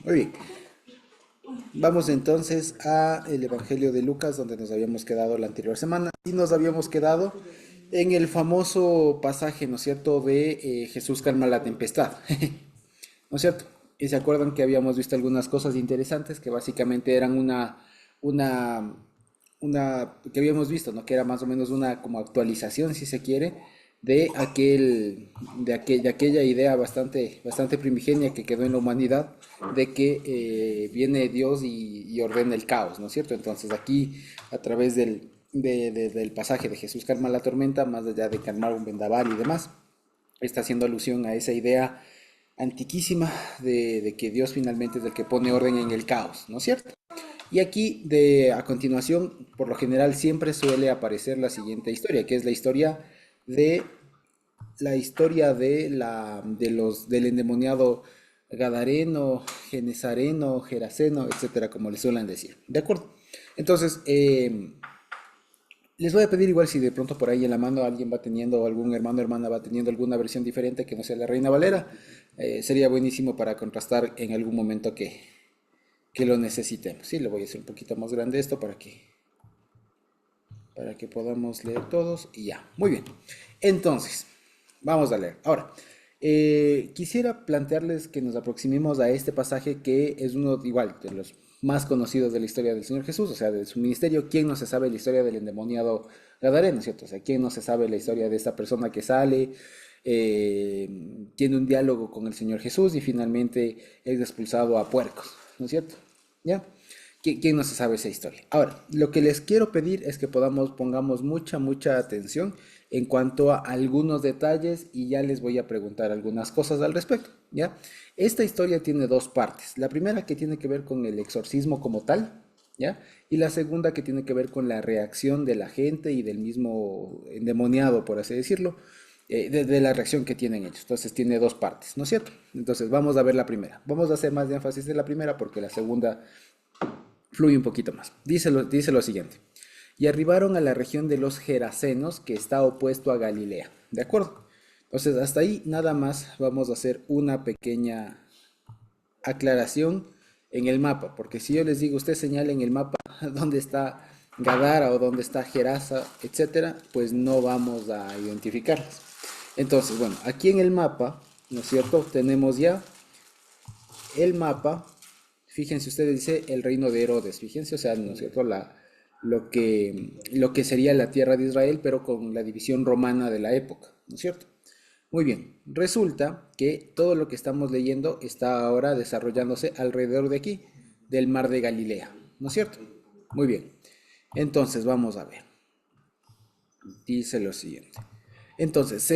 Muy bien. Vamos entonces a el Evangelio de Lucas, donde nos habíamos quedado la anterior semana. Y nos habíamos quedado en el famoso pasaje, ¿no es cierto?, de Jesús calma la tempestad. ¿No es cierto? Y se acuerdan que habíamos visto algunas cosas interesantes que básicamente eran una, que habíamos visto, ¿no? Que era más o menos una como actualización, si se quiere, de aquella idea bastante primigenia que quedó en la humanidad, de que viene Dios y ordena el caos, ¿no es cierto? Entonces aquí, a través del pasaje de Jesús calma la tormenta, más allá de calmar un vendaval y demás, está haciendo alusión a esa idea antiquísima de que Dios finalmente es el que pone orden en el caos, ¿no es cierto? Y aquí, a continuación, por lo general siempre suele aparecer la siguiente historia, que es de la historia del endemoniado Gadareno, Genesareno, Geraseno, etcétera, como le suelen decir. ¿De acuerdo? Entonces, les voy a pedir igual si de pronto por ahí en la mano alguien va teniendo, algún hermano o hermana va teniendo alguna versión diferente que no sea la Reina Valera, sería buenísimo para contrastar en algún momento que lo necesitemos. Sí, le voy a hacer un poquito más grande esto para que podamos leer todos y ya. Muy bien. Entonces, vamos a leer. Ahora, quisiera plantearles que nos aproximemos a este pasaje que es uno igual de los más conocidos de la historia del Señor Jesús, o sea, de su ministerio. ¿Quién no se sabe la historia del endemoniado Gadareno, cierto? O sea, ¿quién no se sabe la historia de esta persona que sale, tiene un diálogo con el Señor Jesús y finalmente es expulsado a puercos, ¿no es cierto? ¿Ya? ¿Quién no se sabe esa historia? Ahora, lo que les quiero pedir es que pongamos mucha atención en cuanto a algunos detalles y ya les voy a preguntar algunas cosas al respecto, ¿ya? Esta historia tiene dos partes. La primera que tiene que ver con el exorcismo como tal, ¿ya? Y la segunda que tiene que ver con la reacción de la gente y del mismo endemoniado, por así decirlo, de la reacción que tienen ellos. Entonces tiene dos partes, ¿no es cierto? Entonces vamos a ver la primera. Vamos a hacer más de énfasis en la primera porque la segunda fluye un poquito más. Dice lo siguiente. Y arribaron a la región de los Gerasenos, que está opuesto a Galilea. ¿De acuerdo? Entonces, hasta ahí nada más vamos a hacer una pequeña aclaración en el mapa, porque si yo les digo, usted señala en el mapa dónde está Gadara o dónde está Gerasa, etcétera, pues no vamos a identificarlas. Entonces, bueno, aquí en el mapa, ¿no es cierto? Tenemos ya el mapa. Fíjense ustedes, dice el reino de Herodes, fíjense, o sea, ¿no es cierto? Lo que sería la tierra de Israel, pero con la división romana de la época, ¿no es cierto? Muy bien, resulta que todo lo que estamos leyendo está ahora desarrollándose alrededor de aquí, del mar de Galilea, ¿no es cierto? Muy bien, entonces vamos a ver, dice lo siguiente. Entonces,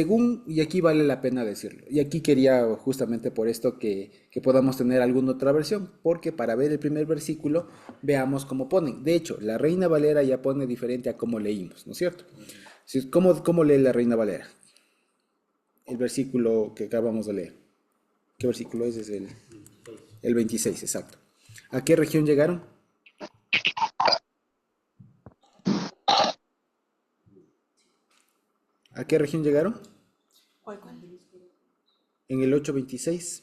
y aquí vale la pena decirlo, y aquí quería justamente por esto que podamos tener alguna otra versión, porque para ver el primer versículo, veamos cómo ponen. De hecho, la Reina Valera ya pone diferente a cómo leímos, ¿no es cierto? ¿Cómo lee la Reina Valera? El versículo que acabamos de leer. ¿Qué versículo es? Es el 26, exacto. ¿A qué región llegaron? ¿A qué región llegaron? ¿Cuál, cuál? En el 8:26.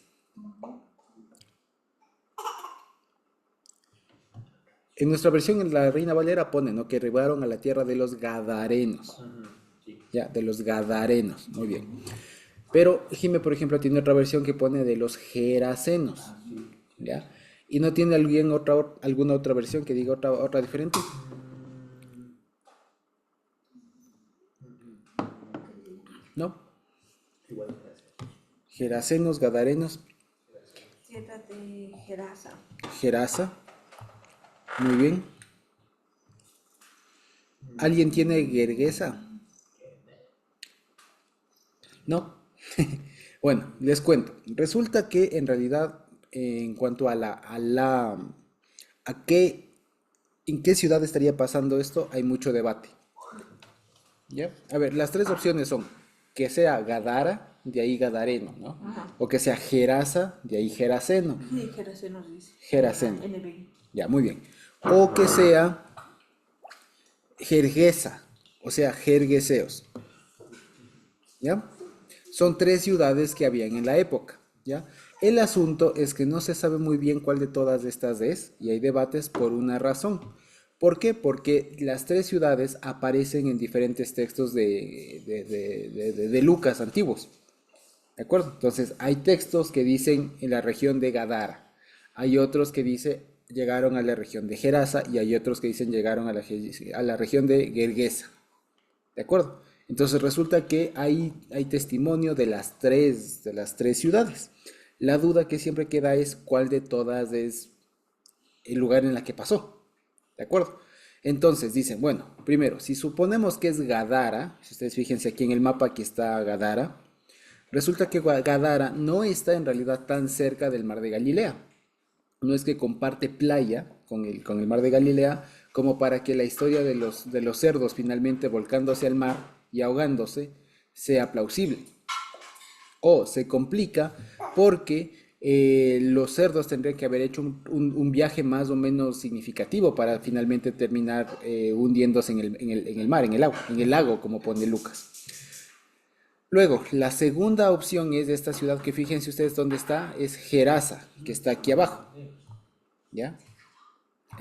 En nuestra versión, en la Reina Valera pone, ¿no? Que arribaron a la tierra de los Gadarenos. Ya, de los Gadarenos. Muy bien. Pero Jime, por ejemplo, tiene otra versión que pone de los Gerasenos. ¿Ya? ¿Y no tiene alguna otra versión que diga otra diferente? ¿No? Gerasenos, Gadarenos, Tierra de Gerasa. Gerasa. Muy bien. ¿Alguien tiene Gergesa? ¿No? Bueno, les cuento. Resulta que en realidad, en cuanto a en qué ciudad estaría pasando esto, hay mucho debate. ¿Ya? A ver, las tres opciones son que sea Gadara, de ahí Gadareno, ¿no? Ajá. O que sea Gerasa, de ahí Geraseno. Sí, Gerasa nos dice en la Geraseno. NBI. Ya, muy bien. O que sea Jergesa, o sea, Jergueseos. ¿Ya? Son tres ciudades que habían en la época, ¿ya? El asunto es que no se sabe muy bien cuál de todas estas es, y hay debates por una razón. ¿Por qué? Porque las tres ciudades aparecen en diferentes textos de Lucas antiguos. ¿De acuerdo? Entonces, hay textos que dicen en la región de Gadara, hay otros que dicen llegaron a la región de Gerasa y hay otros que dicen llegaron a la región de Gergesa. ¿De acuerdo? Entonces resulta que hay testimonio de las tres ciudades. La duda que siempre queda es cuál de todas es el lugar en la que pasó. ¿De acuerdo? Entonces dicen, bueno, primero, si suponemos que es Gadara, si ustedes fíjense aquí en el mapa, aquí está Gadara, resulta que Gadara no está en realidad tan cerca del mar de Galilea. No es que comparte playa con el mar de Galilea, como para que la historia de los cerdos finalmente volcándose al mar y ahogándose sea plausible. O se complica porque los cerdos tendrían que haber hecho un viaje más o menos significativo para finalmente terminar hundiéndose en el mar, en el lago, como pone Lucas. Luego, la segunda opción es de esta ciudad que fíjense ustedes dónde está, es Gerasa, que está aquí abajo. ¿Ya?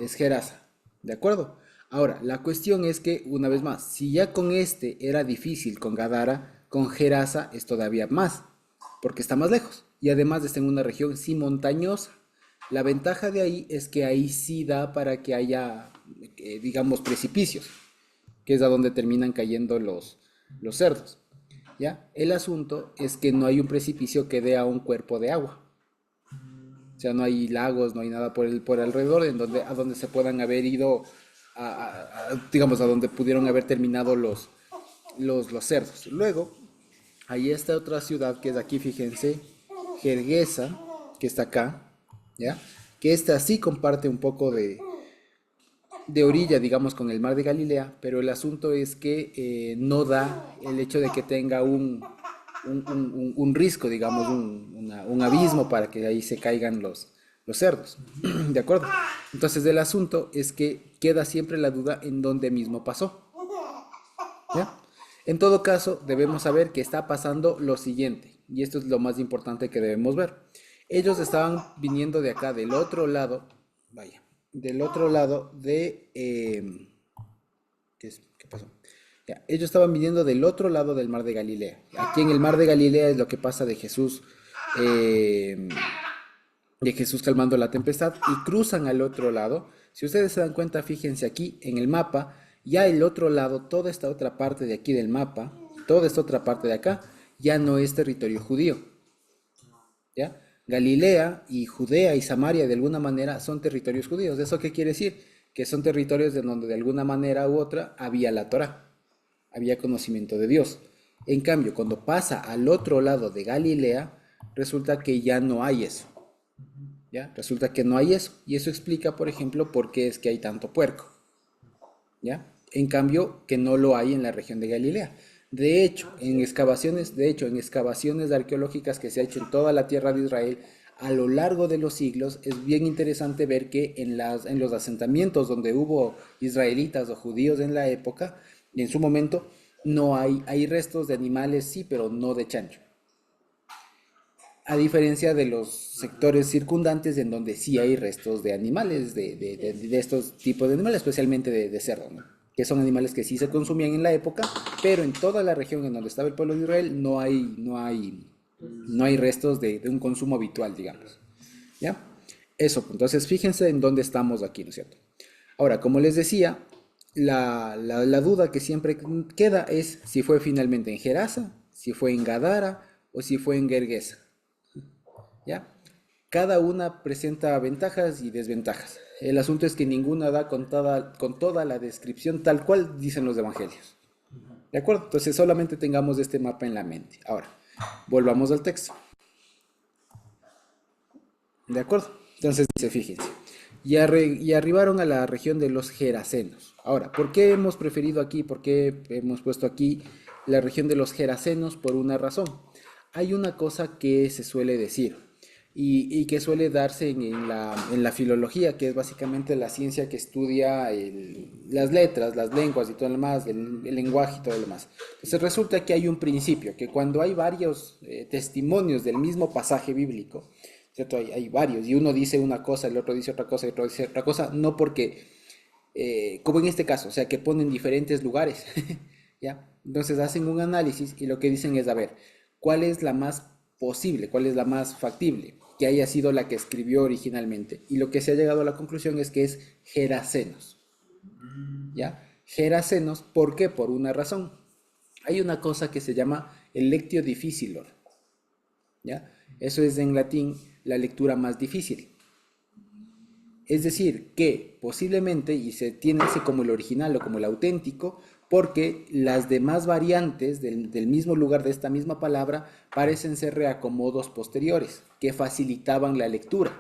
Es Gerasa. ¿De acuerdo? Ahora, la cuestión es que, una vez más, si ya con este era difícil con Gadara, con Gerasa es todavía más, porque está más lejos. Y además está en una región sí montañosa. La ventaja de ahí es que ahí sí da para que haya, digamos, precipicios, que es a donde terminan cayendo los cerdos. ¿Ya? El asunto es que no hay un precipicio que dé a un cuerpo de agua. O sea, no hay lagos, no hay nada por alrededor a donde se puedan haber ido, digamos, a donde pudieron haber terminado los cerdos. Luego, ahí está otra ciudad que es aquí, fíjense, Gergesa, que está acá, ¿ya? Que esta sí comparte un poco de orilla, digamos, con el mar de Galilea, pero el asunto es que no da el hecho de que tenga un risco, digamos, un abismo para que ahí se caigan los cerdos. ¿De acuerdo? Entonces el asunto es que queda siempre la duda en dónde mismo pasó. ¿Ya? En todo caso, debemos saber que está pasando lo siguiente, y esto es lo más importante que debemos ver. Ellos estaban viniendo de acá, del otro lado, vaya, del otro lado ¿qué pasó? Ya, ellos estaban viniendo del otro lado del mar de Galilea. Aquí en el mar de Galilea es lo que pasa eh, de Jesús calmando la tempestad y cruzan al otro lado. Si ustedes se dan cuenta, fíjense aquí en el mapa, ya el otro lado, toda esta otra parte de aquí del mapa, toda esta otra parte de acá, ya no es territorio judío. ¿Ya? Galilea y Judea y Samaria de alguna manera son territorios judíos. ¿Eso qué quiere decir? Que son territorios de donde de alguna manera u otra había la Torá, había conocimiento de Dios. En cambio, cuando pasa al otro lado de Galilea, resulta que ya no hay eso. ¿Ya? Resulta que no hay eso. Y eso explica, por ejemplo, por qué es que hay tanto puerco. ¿Ya? En cambio, que no lo hay en la región de Galilea. En excavaciones arqueológicas que se ha hecho en toda la tierra de Israel, a lo largo de los siglos, es bien interesante ver que en los asentamientos donde hubo israelitas o judíos en la época, en su momento, no hay restos de animales, sí, pero no de chancho. A diferencia de los sectores circundantes en donde sí hay restos de animales, de estos tipos de animales, especialmente de cerdo, ¿no? Que son animales que sí se consumían en la época, pero en toda la región en donde estaba el pueblo de Israel no hay restos de un consumo habitual, digamos. ¿Ya? Eso, entonces fíjense en dónde estamos aquí, ¿no es cierto? Ahora, como les decía, la duda que siempre queda es si fue finalmente en Gerasa, si fue en Gadara o si fue en Gergesa. ¿Ya? Cada una presenta ventajas y desventajas. El asunto es que ninguna da con toda la descripción tal cual dicen los evangelios. ¿De acuerdo? Entonces solamente tengamos este mapa en la mente. Ahora, volvamos al texto. ¿De acuerdo? Entonces dice, fíjense, y arribaron a la región de los Gerasenos. Ahora, ¿por qué hemos preferido aquí, por qué hemos puesto aquí la región de los Gerasenos? Por una razón. Hay una cosa que se suele decir y que suele darse en la filología, que es básicamente la ciencia que estudia las letras, las lenguas y todo lo demás, el lenguaje y todo lo demás. Entonces resulta que hay un principio, que cuando hay varios testimonios del mismo pasaje bíblico, ¿cierto? Hay varios, y uno dice una cosa, el otro dice otra cosa, y otro dice otra cosa, no porque, como en este caso, o sea, que ponen diferentes lugares, ¿ya? Entonces hacen un análisis y lo que dicen es, a ver, ¿cuál es la más posible, cuál es la más factible, que haya sido la que escribió originalmente? Y lo que se ha llegado a la conclusión es que es Gerasenos, ¿ya? Gerasenos, ¿por qué? Por una razón. Hay una cosa que se llama el lectio difficilor, ¿ya? Eso es en latín la lectura más difícil. Es decir, que posiblemente, y se tiene ese como el original o como el auténtico, porque las demás variantes del mismo lugar de esta misma palabra parecen ser reacomodos posteriores que facilitaban la lectura,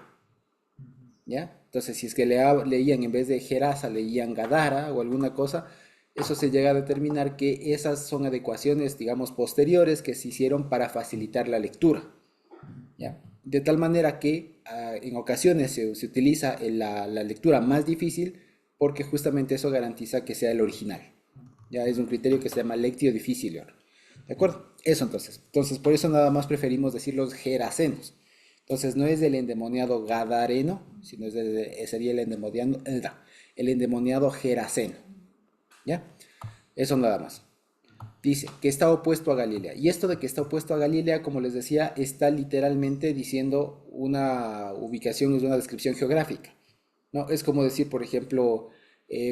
¿ya? Entonces, si es que leían en vez de Gerasa, leían Gadara o alguna cosa, eso se llega a determinar que esas son adecuaciones, digamos, posteriores que se hicieron para facilitar la lectura. ¿Ya? De tal manera que en ocasiones se utiliza la lectura más difícil porque justamente eso garantiza que sea el original. Ya es un criterio que se llama lectio difficilior. ¿De acuerdo? Eso entonces. Entonces, por eso nada más preferimos decir los gerasenos. Entonces, no es del endemoniado gadareno, sino sería el endemoniado geraseno. ¿Ya? Eso nada más. Dice que está opuesto a Galilea. Y esto de que está opuesto a Galilea, como les decía, está literalmente diciendo una ubicación, es una descripción geográfica. ¿No? Es como decir, por ejemplo,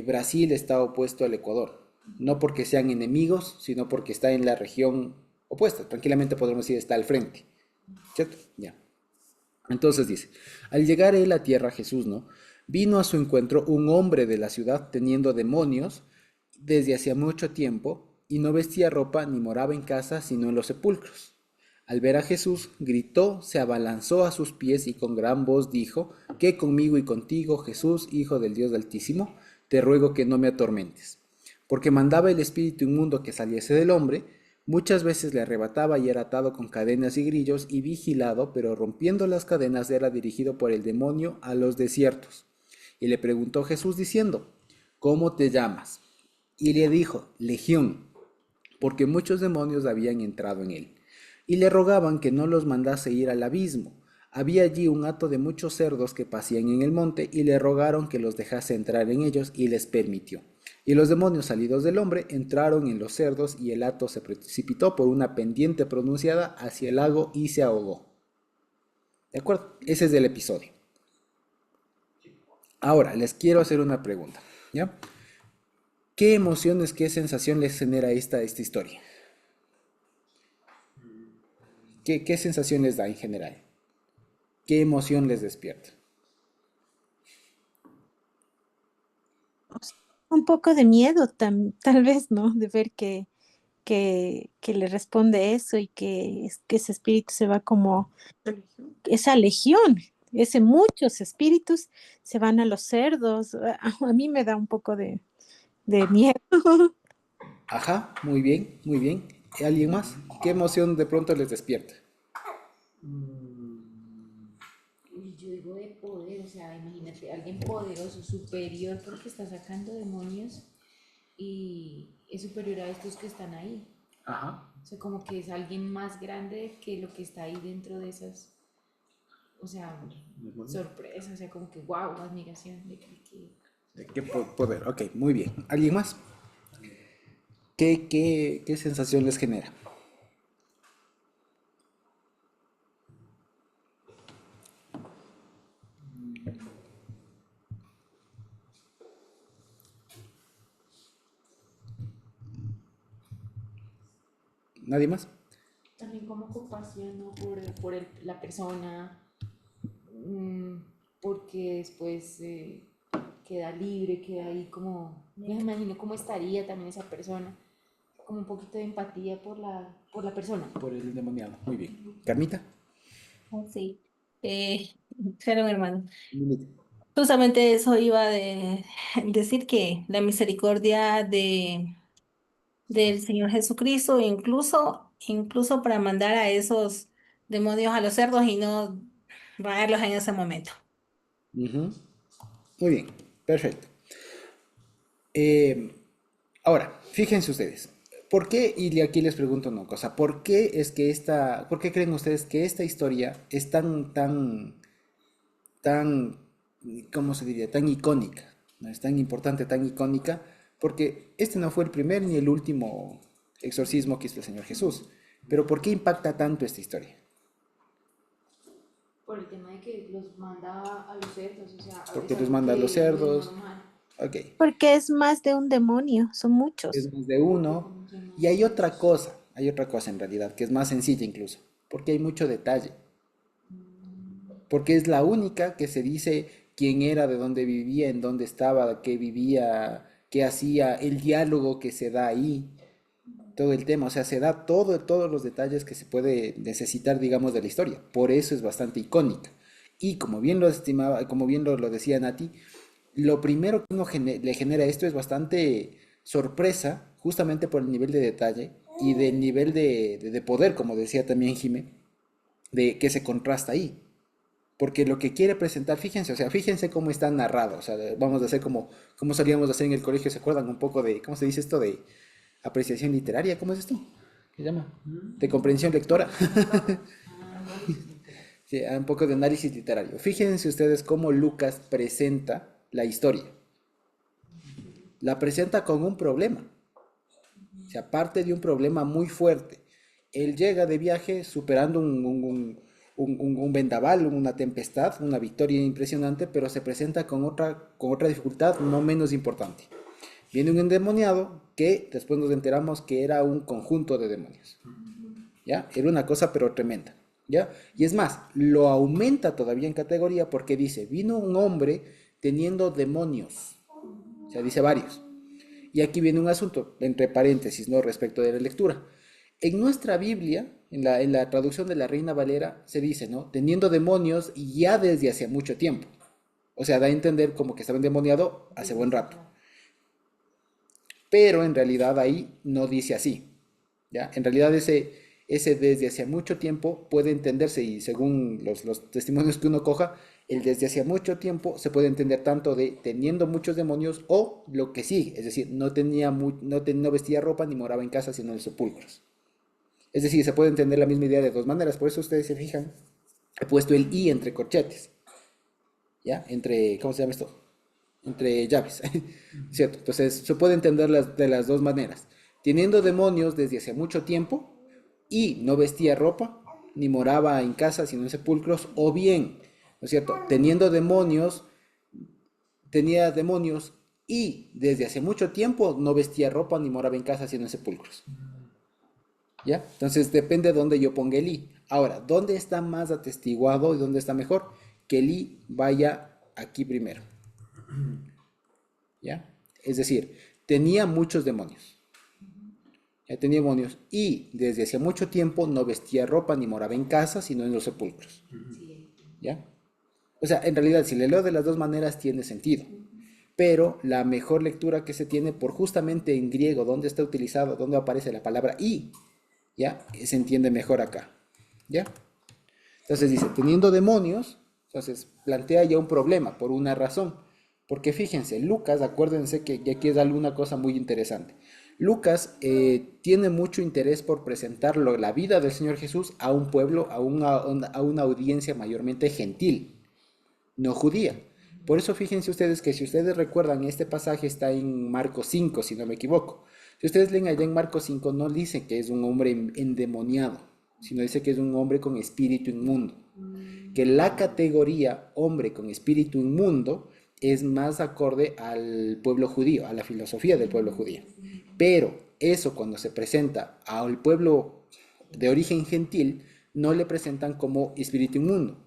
Brasil está opuesto al Ecuador. No porque sean enemigos, sino porque está en la región opuesta. Tranquilamente podemos decir está al frente. ¿Cierto? Ya. Entonces dice, al llegar él a tierra, Jesús, ¿no? Vino a su encuentro un hombre de la ciudad teniendo demonios desde hacía mucho tiempo y no vestía ropa ni moraba en casa sino en los sepulcros. Al ver a Jesús, gritó, se abalanzó a sus pies y con gran voz dijo, ¿qué conmigo y contigo, Jesús, Hijo del Dios Altísimo? Te ruego que no me atormentes. Porque mandaba el espíritu inmundo que saliese del hombre, muchas veces le arrebataba y era atado con cadenas y grillos y vigilado, pero rompiendo las cadenas era dirigido por el demonio a los desiertos. Y le preguntó Jesús diciendo, ¿cómo te llamas? Y le dijo, Legión, porque muchos demonios habían entrado en él. Y le rogaban que no los mandase ir al abismo. Había allí un hato de muchos cerdos que pasían en el monte y le rogaron que los dejase entrar en ellos y les permitió. Y los demonios salidos del hombre entraron en los cerdos y el hato se precipitó por una pendiente pronunciada hacia el lago y se ahogó. ¿De acuerdo? Ese es el episodio. Ahora, les quiero hacer una pregunta, ¿ya? ¿Qué emociones, qué sensación les genera esta historia? ¿Qué sensación les da en general? ¿Qué emoción les despierta? Un poco de miedo, tal vez, ¿no? De ver que le responde eso y que ese espíritu se va como, esa legión, ese muchos espíritus se van a los cerdos. A mí me da un poco de miedo. Ajá, muy bien, muy bien. ¿Alguien más? ¿Qué emoción de pronto les despierta? Uy, yo digo de poder, o sea, imagínate, alguien poderoso, superior, porque está sacando demonios y es superior a estos que están ahí. Ajá. O sea, como que es alguien más grande que lo que está ahí dentro de esas, o sea, sorpresa, o sea, como que wow, admiración ¿De qué poder? Ok, muy bien. ¿Alguien más? ¿Qué sensación les genera? ¿Nadie más? también como compasión, ¿no? La persona, porque después queda libre, queda ahí como, me imagino cómo estaría también esa persona, como un poquito de empatía por la persona. Por el endemoniado. Muy bien. ¿Carmita? Sí, claro, mi hermano. Un minuto. Justamente eso iba de decir que la misericordia del Señor Jesucristo, incluso para mandar a esos demonios a los cerdos y no traerlos en ese momento. Ujú. Muy bien, perfecto. Eh, Ahora, fíjense ustedes. ¿Por qué? Y aquí les pregunto una cosa, ¿por qué creen ustedes que esta historia es tan, ¿cómo se diría? Tan icónica, ¿no? Es tan importante, tan icónica, porque este no fue el primer ni el último exorcismo que hizo el Señor Jesús. Pero ¿por qué impacta tanto esta historia? Por el tema de que los manda a los cerdos, o sea, Porque es los algo manda a que los no es cerdos. normal. Ok, Porque es más de un demonio, son muchos. es más de uno. ¿Cómo se llama? Y hay otra cosa en realidad, que es más sencilla incluso, porque hay mucho detalle. Porque es la única que se dice quién era, de dónde vivía, en dónde estaba, qué vivía, qué hacía, el diálogo que se da ahí, todo el tema, o sea, se da todos los detalles que se puede necesitar, digamos, de la historia. Por eso es bastante icónica. Y como bien lo estimaba, como bien lo decía Nati, lo primero que le genera esto es bastante sorpresa, justamente por el nivel de detalle y del nivel de poder, como decía también Jimé, de que se contrasta ahí. Porque lo que quiere presentar, fíjense, o sea, fíjense cómo está narrado. O sea, vamos a hacer como solíamos hacer en el colegio, ¿se acuerdan un poco de, cómo se dice esto? De apreciación literaria, ¿cómo es esto? ¿Qué se llama? De comprensión lectora. Sí, un poco de análisis literario. Fíjense ustedes cómo Lucas presenta la historia. La presenta con un problema. O sea, parte de un problema muy fuerte. Él llega de viaje superando un vendaval, una tempestad, una victoria impresionante, pero se presenta con otra dificultad no menos importante. Viene un endemoniado que después nos enteramos que era un conjunto de demonios. ¿Ya? Era una cosa pero tremenda. ¿Ya? Y es más, lo aumenta todavía en categoría porque dice, vino un hombre teniendo demonios. O sea, dice varios. Y aquí viene un asunto, entre paréntesis, ¿no? Respecto de la lectura. En nuestra Biblia, en la traducción de la Reina Valera, se dice, ¿no? Teniendo demonios ya desde hace mucho tiempo. O sea, da a entender como que estaba endemoniado hace buen rato. Pero en realidad ahí no dice así. ¿Ya? En realidad ese desde hace mucho tiempo puede entenderse, y según los testimonios que uno coja, el desde hace mucho tiempo se puede entender tanto de teniendo muchos demonios o lo que sigue, es decir, no vestía ropa ni moraba en casa sino en sepulcros. Es decir, se puede entender la misma idea de dos maneras, por eso ustedes se fijan, he puesto el i entre corchetes, ¿ya? Entre, ¿cómo se llama esto? Entre llaves, ¿cierto? Entonces se puede entender de las dos maneras. Teniendo demonios desde hace mucho tiempo y no vestía ropa, ni moraba en casa sino en sepulcros, o bien, ¿no es cierto? Tenía demonios y desde hace mucho tiempo no vestía ropa ni moraba en casa sino en sepulcros. ¿Ya? Entonces depende de dónde yo ponga el i. Ahora, ¿dónde está más atestiguado y dónde está mejor? Que el i vaya aquí primero. ¿Ya? Es decir, tenía muchos demonios. Ya tenía demonios y desde hacía mucho tiempo no vestía ropa ni moraba en casa, sino en los sepulcros. ¿Ya? O sea, en realidad, si le leo de las dos maneras, tiene sentido. Pero la mejor lectura que se tiene por justamente en griego, donde está utilizado, donde aparece la palabra y, ¿ya? Se entiende mejor acá. ¿Ya? Entonces dice, teniendo demonios, entonces plantea ya un problema por una razón. Porque fíjense, Lucas, acuérdense que aquí es alguna cosa muy interesante. Lucas tiene mucho interés por presentar la vida del Señor Jesús a un pueblo, a una audiencia mayormente gentil, no judía. Por eso fíjense ustedes que si ustedes recuerdan, este pasaje está en Marcos 5, si no me equivoco. Si ustedes leen allá en Marcos 5, no dice que es un hombre endemoniado, sino dice que es un hombre con espíritu inmundo. Que la categoría hombre con espíritu inmundo es más acorde al pueblo judío, a la filosofía del pueblo judío. Pero eso cuando se presenta al pueblo de origen gentil, no le presentan como espíritu inmundo,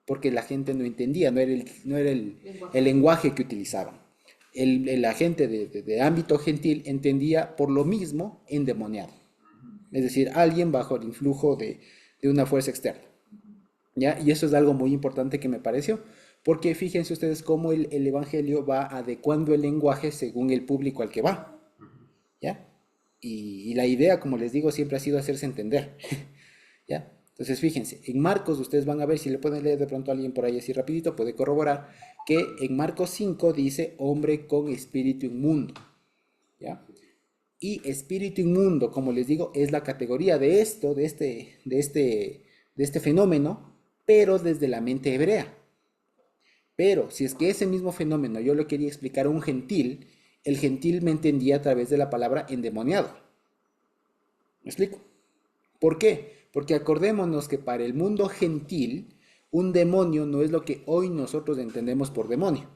porque la gente no entendía, no era el lenguaje que utilizaban. La gente de ámbito gentil entendía por lo mismo endemoniado. Es decir, alguien bajo el influjo de una fuerza externa. ¿Ya? Y eso es algo muy importante que me pareció, porque fíjense ustedes cómo el Evangelio va adecuando el lenguaje según el público al que va. ¿Ya? Y la idea, como les digo, siempre ha sido hacerse entender. ¿Ya? Entonces, fíjense, en Marcos ustedes van a ver, si le pueden leer de pronto a alguien por ahí así rapidito, puede corroborar, que en Marcos 5 dice hombre con espíritu inmundo. ¿Ya? Y espíritu inmundo, como les digo, es la categoría de esto, de este fenómeno, pero desde la mente hebrea. Pero si es que ese mismo fenómeno yo lo quería explicar a un gentil, el gentil me entendía a través de la palabra endemoniado. ¿Me explico? ¿Por qué? Porque acordémonos que para el mundo gentil, un demonio no es lo que hoy nosotros entendemos por demonio.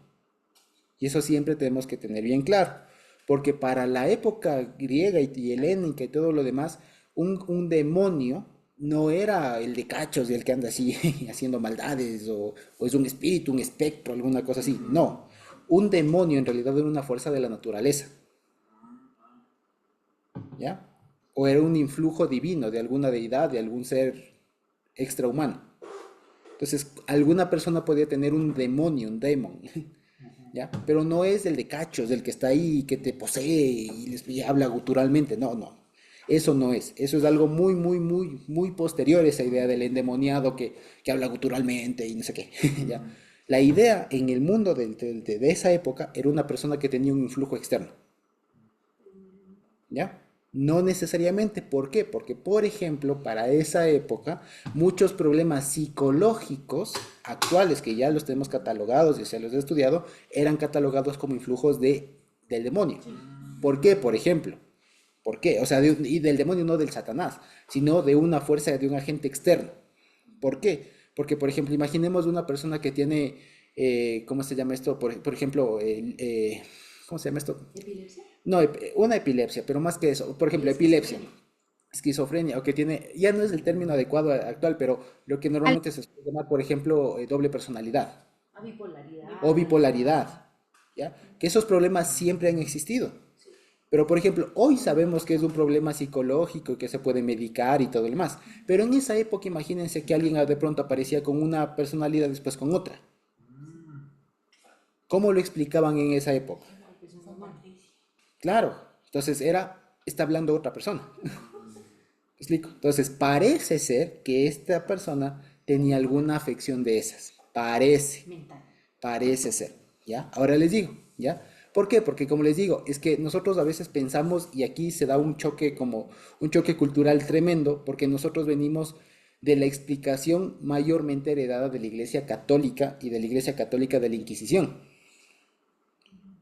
Y eso siempre tenemos que tener bien claro. Porque para la época griega y helénica y todo lo demás, un demonio no era el de cachos y el que anda así haciendo maldades o es un espíritu, un espectro, alguna cosa así. No, un demonio en realidad era una fuerza de la naturaleza. ¿Ya? O era un influjo divino de alguna deidad, de algún ser extrahumano. Entonces, alguna persona podía tener un demonio, un demon, ¿ya? Pero no es el de cachos, el que está ahí, que te posee y habla guturalmente. No, no. Eso no es. Eso es algo muy, muy, muy, muy posterior a esa idea del endemoniado que habla guturalmente y no sé qué, ¿ya? La idea en el mundo de esa época era una persona que tenía un influjo externo, ¿ya? No necesariamente. ¿Por qué? Porque, por ejemplo, para esa época, muchos problemas psicológicos actuales, que ya los tenemos catalogados y se los he estudiado, eran catalogados como influjos del demonio. ¿Por qué? Por ejemplo. ¿Por qué? O sea, y del demonio no del Satanás, sino de una fuerza, de un agente externo. ¿Por qué? Porque, por ejemplo, imaginemos una persona que tiene, ¿cómo se llama esto? Por ejemplo, ¿cómo se llama esto? ¿Epilepsia? No, una epilepsia, pero más que eso, por ejemplo, epilepsia, esquizofrenia, o que tiene, ya no es el término adecuado actual, pero lo que Al- normalmente se suele llamar, por ejemplo, doble personalidad A bipolaridad. o bipolaridad, ¿ya? Que esos problemas siempre han existido. Pero, por ejemplo, hoy sabemos que es un problema psicológico que se puede medicar y todo lo demás. Pero en esa época, imagínense que alguien de pronto aparecía con una personalidad después con otra. ¿Cómo lo explicaban en esa época? Pues un humano. Claro, entonces está hablando otra persona. ¿Me explico? Entonces, parece ser que esta persona tenía alguna afección de esas. Mental. Parece ser, ¿ya? Ahora les digo, ¿ya? ¿Por qué? Porque como les digo, es que nosotros a veces pensamos y aquí se da un choque como un choque cultural tremendo, porque nosotros venimos de la explicación mayormente heredada de la Iglesia Católica y de la Iglesia Católica de la Inquisición,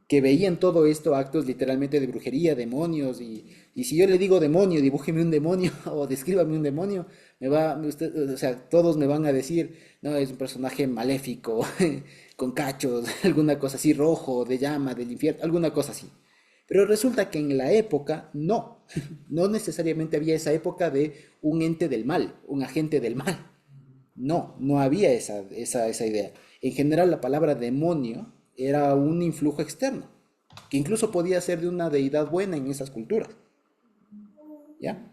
que veían todo esto actos literalmente de brujería, demonios, y si yo le digo demonio, dibújeme un demonio o descríbame un demonio, o sea, todos me van a decir, no, es un personaje maléfico, con cachos, alguna cosa así, rojo, de llama, del infierno, alguna cosa así. Pero resulta que en la época no, no necesariamente había esa época de un ente del mal, un agente del mal. No, no había esa idea. En general, la palabra demonio era un influjo externo, que incluso podía ser de una deidad buena en esas culturas. ¿Ya?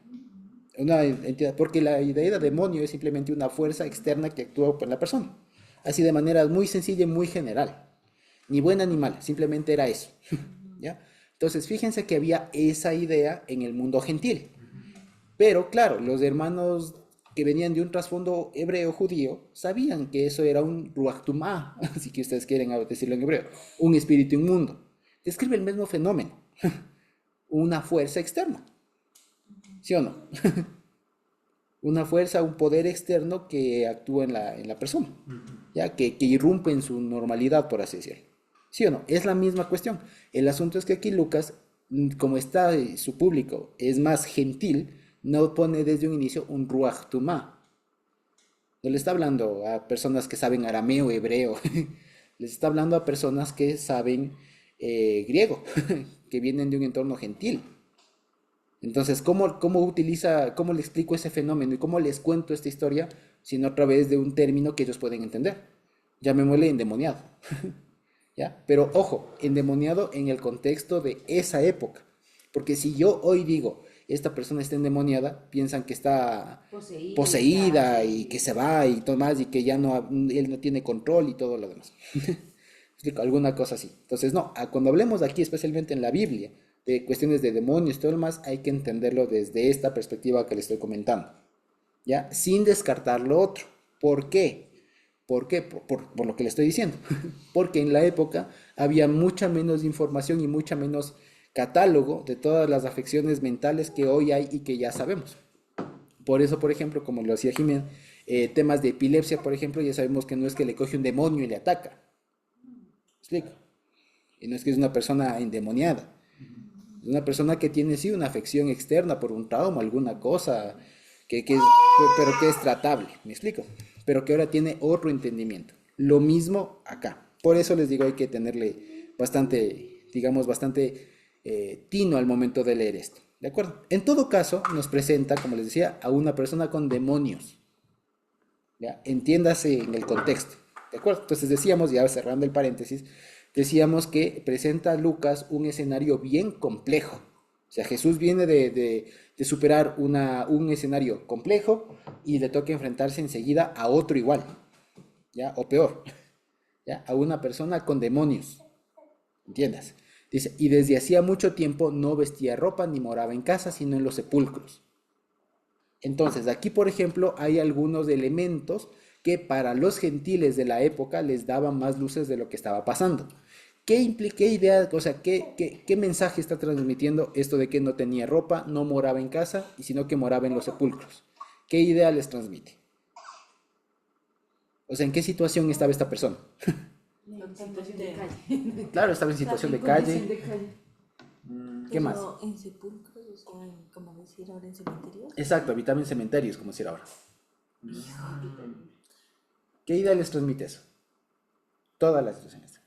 Una entidad, porque la idea de demonio es simplemente una fuerza externa que actúa por la persona. Así de manera muy sencilla y muy general. Ni buena ni mala, simplemente era eso. ¿Ya? Entonces, fíjense que había esa idea en el mundo gentil. Pero claro, los hermanos que venían de un trasfondo hebreo judío sabían que eso era un ruach tumá, así que ustedes quieren decirlo en hebreo, un espíritu inmundo. Describe el mismo fenómeno, una fuerza externa, ¿sí o no? Una fuerza, un poder externo que actúa en la persona, ¿ya? Que irrumpe en su normalidad, por así decirlo. ¿Sí o no? Es la misma cuestión. El asunto es que aquí Lucas, como está su público, es más gentil, no pone desde un inicio un ruach tumá. No le está hablando a personas que saben arameo, hebreo. Les está hablando a personas que saben griego, que vienen de un entorno gentil. Entonces, cómo le explico ese fenómeno y cómo les cuento esta historia, sino a través de un término que ellos pueden entender? Llamémosle endemoniado. ¿Ya? Pero ojo, endemoniado en el contexto de esa época. Porque si yo hoy digo, esta persona está endemoniada, piensan que está poseída y que se va y todo más y que ya no, él no tiene control y todo lo demás. Explico, alguna cosa así. Entonces, no, cuando hablemos aquí, especialmente en la Biblia, de cuestiones de demonios y todo lo más, hay que entenderlo desde esta perspectiva que le estoy comentando, ¿ya? Sin descartar lo otro. ¿Por qué? ¿Por qué? Por lo que le estoy diciendo. Porque en la época había mucha menos información y mucha menos catálogo de todas las afecciones mentales que hoy hay y que ya sabemos. Por eso, por ejemplo, como lo decía Jiménez, temas de epilepsia, por ejemplo, ya sabemos que no es que le coge un demonio y le ataca. ¿Me explico? Y no es que es una persona endemoniada. Es una persona que tiene sí una afección externa por un trauma, alguna cosa, pero que es tratable. ¿Me explico? Pero que ahora tiene otro entendimiento. Lo mismo acá. Por eso les digo, hay que tenerle bastante, digamos, bastante tino al momento de leer esto. ¿De acuerdo? En todo caso, nos presenta, como les decía, a una persona con demonios. ¿Ya? Entiéndase en el contexto. ¿De acuerdo? Entonces decíamos, ya cerrando el paréntesis, decíamos que presenta a Lucas un escenario bien complejo. O sea, Jesús viene de superar un escenario complejo y le toca enfrentarse enseguida a otro igual, ¿ya? O peor, ¿ya? A una persona con demonios. ¿Entiendas? Dice, y desde hacía mucho tiempo no vestía ropa ni moraba en casa, sino en los sepulcros. Entonces, aquí, por ejemplo, hay algunos elementos que para los gentiles de la época les daban más luces de lo que estaba pasando. ¿Qué implica, qué idea, o sea, qué mensaje está transmitiendo esto de que no tenía ropa, no moraba en casa, sino que moraba en los sepulcros? ¿Qué idea les transmite? O sea, ¿en qué situación estaba esta persona? En situación de calle. Claro, estaba en situación de En condición calle. de calle. ¿Qué más? Pero en sepulcros, o sea, como decir ahora en cementerios. Exacto, habitaba en cementerios, como decir ahora. ¿Qué idea les transmite eso? Todas las situaciones.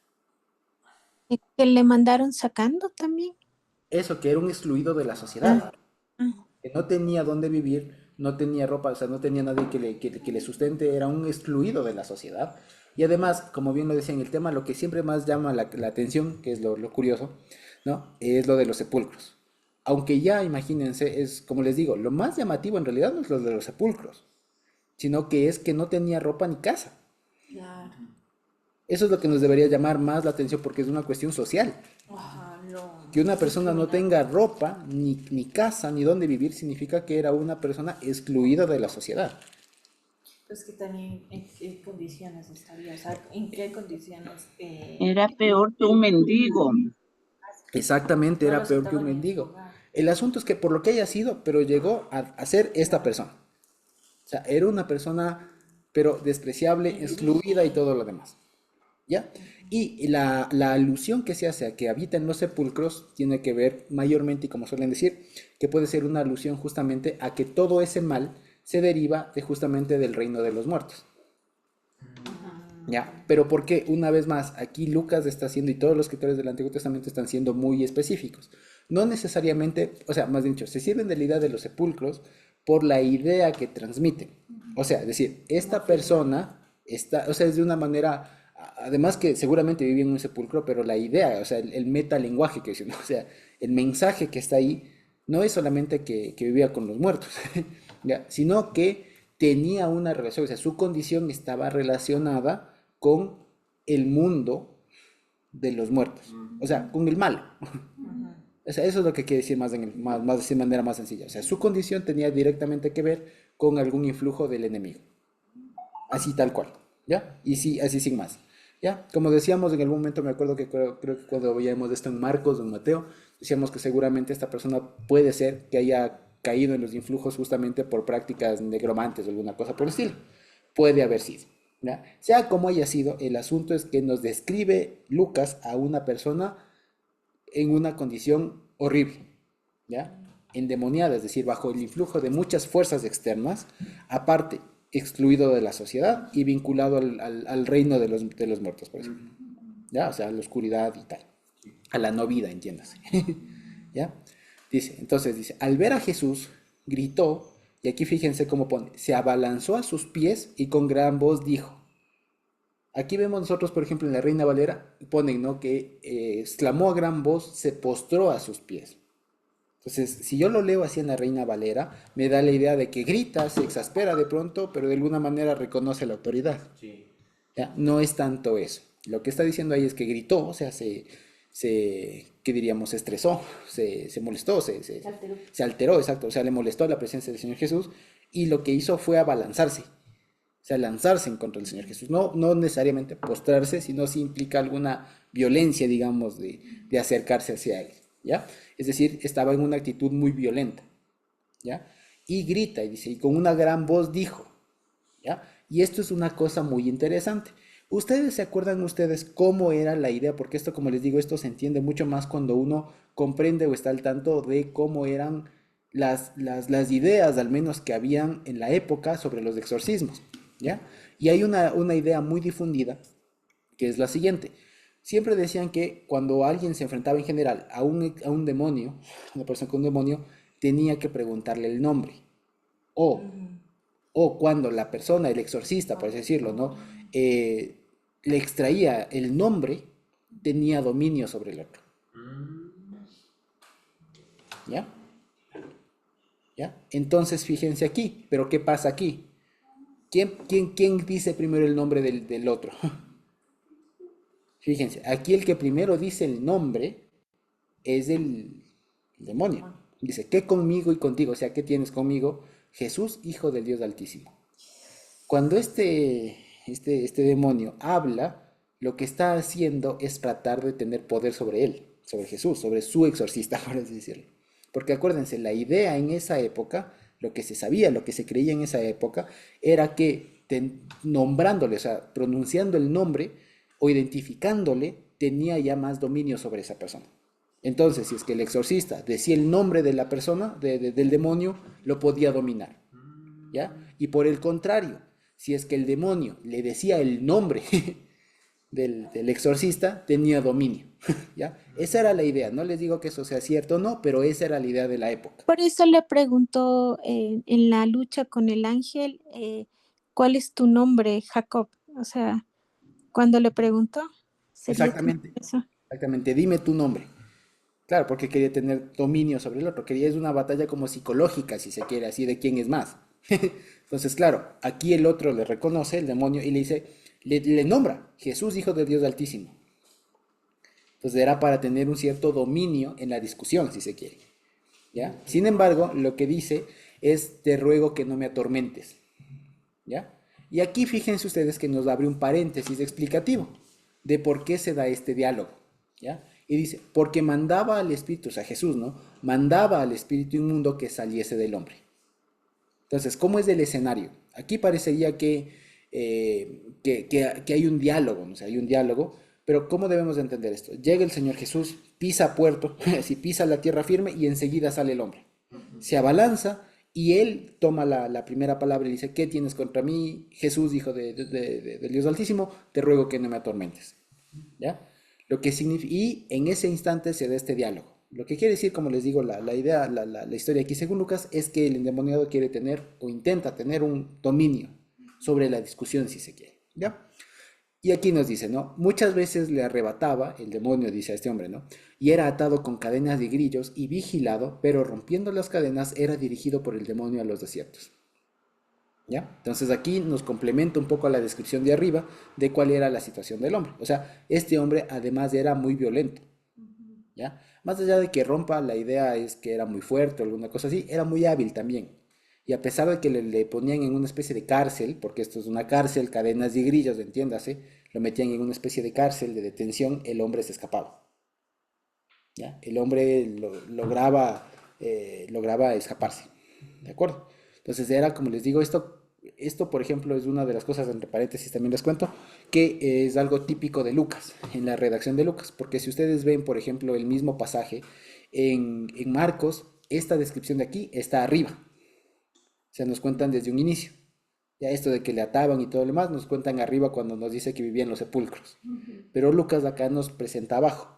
Que le mandaron sacando también. Eso, que era un excluido de la sociedad, Ah, que no tenía dónde vivir, no tenía ropa, o sea, no tenía nadie que le sustente, era un excluido de la sociedad. Y además, como bien lo decía en el tema, lo que siempre más llama la atención, que es lo curioso, ¿no? Es lo de los sepulcros. Aunque ya, imagínense, es como les digo, lo más llamativo en realidad no es lo de los sepulcros, sino que es que no tenía ropa ni casa. Claro. Eso es lo que nos debería llamar más la atención porque es una cuestión social. Ajá, no. Que una persona no tenga ropa, ni casa, ni dónde vivir, significa que era una persona excluida de la sociedad. Pues que también en qué condiciones estaría, o sea, en qué condiciones Era peor que un mendigo. Exactamente, no era lo peor que un aceptaban en su mendigo. hogar. El asunto es que por lo que haya sido, pero llegó a ser esta persona. O sea, era una persona, pero despreciable, excluida y todo lo demás. ¿Ya? Y la alusión que se hace a que habita en los sepulcros tiene que ver mayormente, y como suelen decir, que puede ser una alusión justamente a que todo ese mal se deriva justamente del reino de los muertos. ¿Ya? Pero porque una vez más, aquí Lucas está haciendo, y todos los escritores del Antiguo Testamento están siendo muy específicos. No necesariamente, o sea, más bien dicho, se sirven de la idea de los sepulcros por la idea que transmiten. O sea, es decir, esta persona está, o sea, es de una manera, además que seguramente vivía en un sepulcro, pero la idea, o sea, el metalenguaje que dice, ¿no? O sea, el mensaje que está ahí no es solamente que vivía con los muertos, ¿ya? Sino que tenía una relación, o sea, su condición estaba relacionada con el mundo de los muertos, o sea, con el malo. O sea, eso es lo que quiere decir más de manera más sencilla. O sea, su condición tenía directamente que ver con algún influjo del enemigo. Así tal cual, ¿ya? Y sí, así sin más. ¿Ya? Como decíamos en algún momento, me acuerdo que creo que cuando veíamos esto en Marcos o en Mateo, decíamos que seguramente esta persona puede ser que haya caído en los influjos justamente por prácticas negromantes o alguna cosa por el estilo. Puede haber sido. ¿Ya? Sea como haya sido, el asunto es que nos describe Lucas a una persona en una condición horrible, ¿ya? Endemoniada, es decir, bajo el influjo de muchas fuerzas externas, aparte, excluido de la sociedad y vinculado al reino de los muertos, por ejemplo, ¿ya? O sea, a la oscuridad y tal, a la no vida, entiéndase, ¿ya? Dice, al ver a Jesús, gritó, y aquí fíjense cómo pone, se abalanzó a sus pies y con gran voz dijo. Aquí vemos nosotros, por ejemplo, en la Reina Valera, ponen, ¿no? Que exclamó a gran voz, se postró a sus pies. Entonces, si yo lo leo así en la Reina Valera, me da la idea de que grita, se exaspera de pronto, pero de alguna manera reconoce la autoridad. Sí. ¿Ya? No es tanto eso. Lo que está diciendo ahí es que gritó, o sea, ¿qué diríamos? Se estresó, se molestó, se alteró, exacto. O sea, le molestó la presencia del Señor Jesús y lo que hizo fue abalanzarse. O sea, lanzarse en contra del Señor Jesús. No necesariamente postrarse, sino si implica alguna violencia, digamos, de acercarse hacia Él. ¿ya? Es decir, estaba en una actitud muy violenta, ¿ya? Y grita y dice, y con una gran voz dijo, ¿ya? Y esto es una cosa muy interesante. ¿Ustedes se acuerdan ustedes cómo era la idea? Porque esto, como les digo, esto se entiende mucho más cuando uno comprende o está al tanto de cómo eran las ideas, al menos que habían en la época sobre los exorcismos, ¿ya? Y hay una idea muy difundida, que es la siguiente. Siempre decían que cuando alguien se enfrentaba en general a un demonio, una persona con un demonio, tenía que preguntarle el nombre. O o cuando la persona, el exorcista, por así decirlo, ¿no? Le extraía el nombre, tenía dominio sobre el otro. ¿Ya? ¿Ya? Entonces, fíjense aquí, pero ¿qué pasa aquí? ¿Quién dice primero el nombre del otro? Fíjense, aquí el que primero dice el nombre es el demonio. Dice, ¿qué conmigo y contigo? O sea, ¿qué tienes conmigo? Jesús, Hijo del Dios Altísimo. Cuando este demonio habla, lo que está haciendo es tratar de tener poder sobre él, sobre Jesús, sobre su exorcista, por así decirlo. Porque acuérdense, la idea en esa época, lo que se sabía, lo que se creía en esa época, era que nombrándole, o sea, pronunciando el nombre o identificándole, tenía ya más dominio sobre esa persona. Entonces, si es que el exorcista decía el nombre de la persona, del demonio, lo podía dominar. ¿Ya? Y por el contrario, si es que el demonio le decía el nombre del exorcista, tenía dominio. ¿Ya? Esa era la idea. No les digo que eso sea cierto o no, pero esa era la idea de la época. Por eso le preguntó en la lucha con el ángel, ¿cuál es tu nombre, Jacob? O sea, cuando le preguntó, sería como Exactamente. eso. Exactamente. Dime tu nombre. Claro, porque quería tener dominio sobre el otro. Quería es una batalla como psicológica, si se quiere, así de quién es más. Entonces, claro, aquí el otro le reconoce, el demonio, y le dice, le nombra Jesús, Hijo de Dios Altísimo. Entonces era para tener un cierto dominio en la discusión, si se quiere. ¿Ya? Sin embargo, lo que dice es, te ruego que no me atormentes. ¿Ya? Y aquí fíjense ustedes que nos abre un paréntesis explicativo de por qué se da este diálogo. ¿Ya? Y dice, porque mandaba al espíritu, o sea, Jesús, ¿no? Mandaba al espíritu inmundo que saliese del hombre. Entonces, ¿cómo es el escenario? Aquí parecería que hay un diálogo, ¿no? O sea, hay un diálogo, pero ¿cómo debemos de entender esto? Llega el Señor Jesús, pisa puerto, así pisa la tierra firme y enseguida sale el hombre. Se abalanza y él toma la primera palabra y dice, ¿qué tienes contra mí, Jesús, Hijo del Dios Altísimo? Te ruego que no me atormentes. ¿Ya? Lo que significa, y en ese instante se da este diálogo. Lo que quiere decir, como les digo, la idea, la historia aquí según Lucas, es que el endemoniado quiere tener o intenta tener un dominio sobre la discusión, si se quiere. ¿Ya? Y aquí nos dice, ¿no? Muchas veces le arrebataba, el demonio dice a este hombre, ¿no? Y era atado con cadenas de grillos y vigilado, pero rompiendo las cadenas era dirigido por el demonio a los desiertos. ¿Ya? Entonces aquí nos complementa un poco a la descripción de arriba de cuál era la situación del hombre. O sea, este hombre además era muy violento. ¿Ya? Más allá de que rompa, la idea es que era muy fuerte o alguna cosa así, era muy hábil también. Y a pesar de que le ponían en una especie de cárcel, porque esto es una cárcel, cadenas y grillos, entiéndase, lo metían en una especie de cárcel de detención, el hombre se escapaba. ¿Ya? El hombre lograba escaparse. ¿De acuerdo? Entonces era, como les digo, esto por ejemplo es una de las cosas, entre paréntesis también les cuento, que es algo típico de Lucas, en la redacción de Lucas, porque si ustedes ven, por ejemplo, el mismo pasaje en Marcos, esta descripción de aquí está arriba, o sea, nos cuentan desde un inicio. Ya esto de que le ataban y todo lo demás, nos cuentan arriba cuando nos dice que vivía en los sepulcros. Pero Lucas acá nos presenta abajo.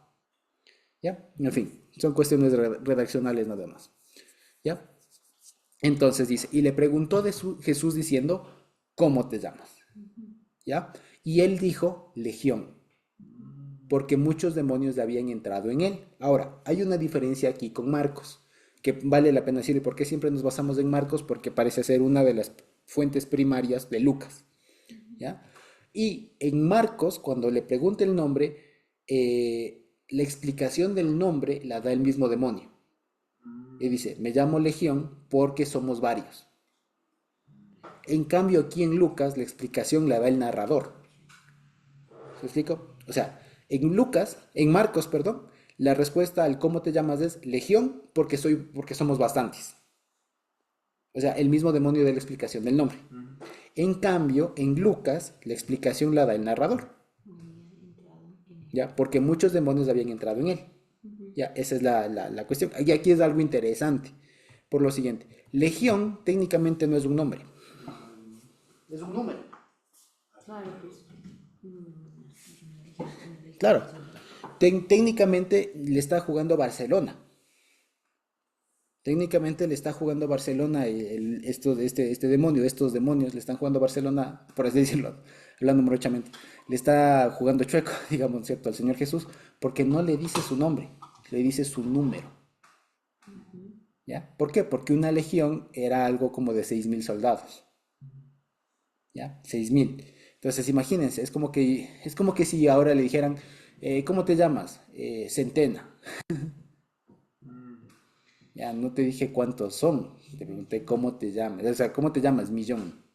¿Ya? En fin, son cuestiones redaccionales nada más. ¿Ya? Entonces dice, y le preguntó Jesús diciendo, ¿cómo te llamas? ¿Ya? Y él dijo, Legión, porque muchos demonios le habían entrado en él. Ahora, hay una diferencia aquí con Marcos, que vale la pena decir, ¿y por qué siempre nos basamos en Marcos? Porque parece ser una de las fuentes primarias de Lucas. ¿Ya? Y en Marcos, cuando le pregunta el nombre, la explicación del nombre la da el mismo demonio. Y dice, me llamo Legión porque somos varios. En cambio, aquí en Lucas, la explicación la da el narrador. ¿Se explico? O sea, en Marcos, perdón, La respuesta al cómo te llamas es legión porque somos bastantes. O sea, el mismo demonio de la explicación del nombre. En cambio, en Lucas, la explicación la da el narrador. ¿Ya? Porque muchos demonios habían entrado en él. Ya, esa es la cuestión. Y aquí es algo interesante. Por lo siguiente, legión técnicamente no es un nombre. Es un número. Claro, pues. Claro. Técnicamente le está jugando Barcelona. Técnicamente le está jugando Barcelona este demonio, estos demonios le están jugando Barcelona, por así decirlo, hablando morochamente, le está jugando chueco, digamos, ¿cierto? Al Señor Jesús, porque no le dice su nombre, le dice su número. ¿Ya? ¿Por qué? Porque una legión era algo como de 6.000 soldados. ¿Ya? 6.000. Entonces, imagínense, es como que si ahora le dijeran, ¿cómo te llamas? Centena. Ya, no te dije cuántos son, te pregunté cómo te llamas, o sea, ¿cómo te llamas? Millón,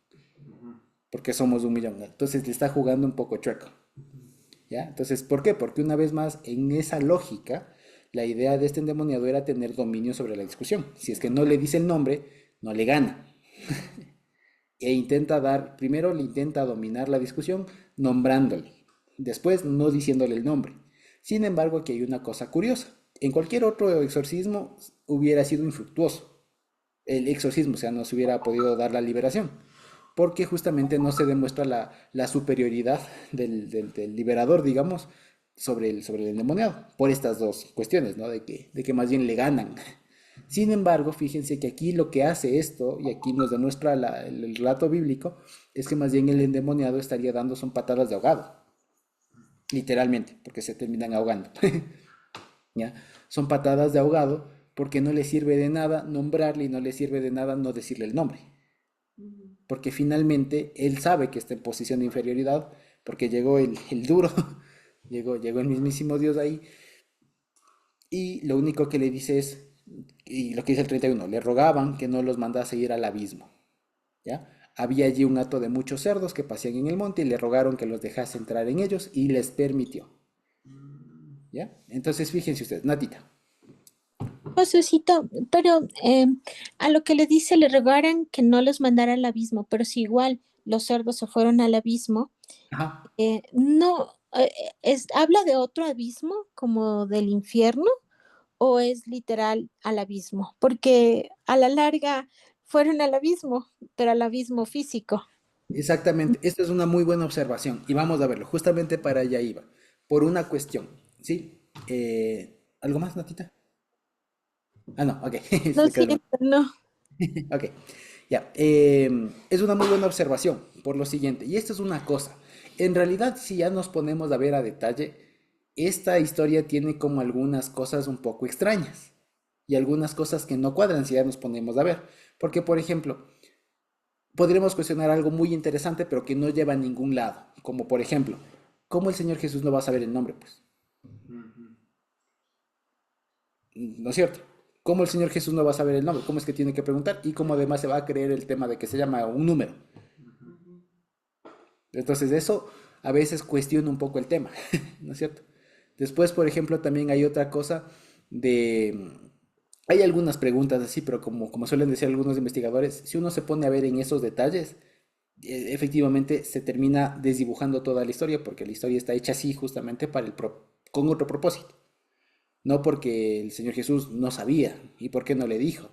porque somos 1.000.000. Entonces le está jugando un poco chueco. ¿Ya? Entonces, ¿por qué? Porque una vez más, en esa lógica, la idea de este endemoniado era tener dominio sobre la discusión. Si es que no le dice el nombre, no le gana. E intenta primero le intenta dominar la discusión nombrándole, después no diciéndole el nombre. Sin embargo, aquí hay una cosa curiosa. En cualquier otro exorcismo hubiera sido infructuoso. El exorcismo, o sea, no se hubiera podido dar la liberación, porque justamente no se demuestra la superioridad del liberador, digamos, sobre el endemoniado, por estas dos cuestiones, ¿no? De que más bien le ganan. Sin embargo, fíjense que aquí lo que hace esto, y aquí nos demuestra el relato bíblico, es que más bien el endemoniado estaría dando son patadas de ahogado, literalmente, porque se terminan ahogando. ¿Ya? Son patadas de ahogado porque no le sirve de nada nombrarle y no le sirve de nada no decirle el nombre. Porque finalmente él sabe que está en posición de inferioridad, porque llegó el duro, llegó el mismísimo Dios ahí, y lo único que le dice es, y lo que dice el 31, le rogaban que no los mandase ir al abismo. ¿Ya? Había allí un hato de muchos cerdos que pasean en el monte y le rogaron que los dejase entrar en ellos y les permitió. ¿Ya? Entonces fíjense ustedes, Natita. Josucito, pero a lo que le dice, le rogaran que no los mandara al abismo, pero si igual los cerdos se fueron al abismo, Ajá. no, ¿habla de otro abismo como del infierno o es literal al abismo? Porque a la larga fueron al abismo, pero al abismo físico. Exactamente, esto es una muy buena observación y vamos a verlo, justamente para allá iba, por una cuestión, ¿sí? ¿Algo más, Natita? Ah, no, ok, Lo se quedó el- siento, no. ok, ya, es una muy buena observación por lo siguiente, y esto es una cosa, en realidad si ya nos ponemos a ver a detalle, esta historia tiene como algunas cosas un poco extrañas y algunas cosas que no cuadran si ya nos ponemos a ver, porque por ejemplo, podremos cuestionar algo muy interesante, pero que no lleva a ningún lado. Como por ejemplo, ¿cómo el Señor Jesús no va a saber el nombre? Pues, ¿no es cierto? ¿Cómo el Señor Jesús no va a saber el nombre? ¿Cómo es que tiene que preguntar? Y cómo además se va a creer el tema de que se llama un número. Entonces eso a veces cuestiona un poco el tema, ¿no es cierto? Después, por ejemplo, también hay otra cosa de... Hay algunas preguntas así, pero como suelen decir algunos investigadores, si uno se pone a ver en esos detalles, efectivamente se termina desdibujando toda la historia porque la historia está hecha así justamente con otro propósito. No porque el Señor Jesús no sabía y por qué no le dijo.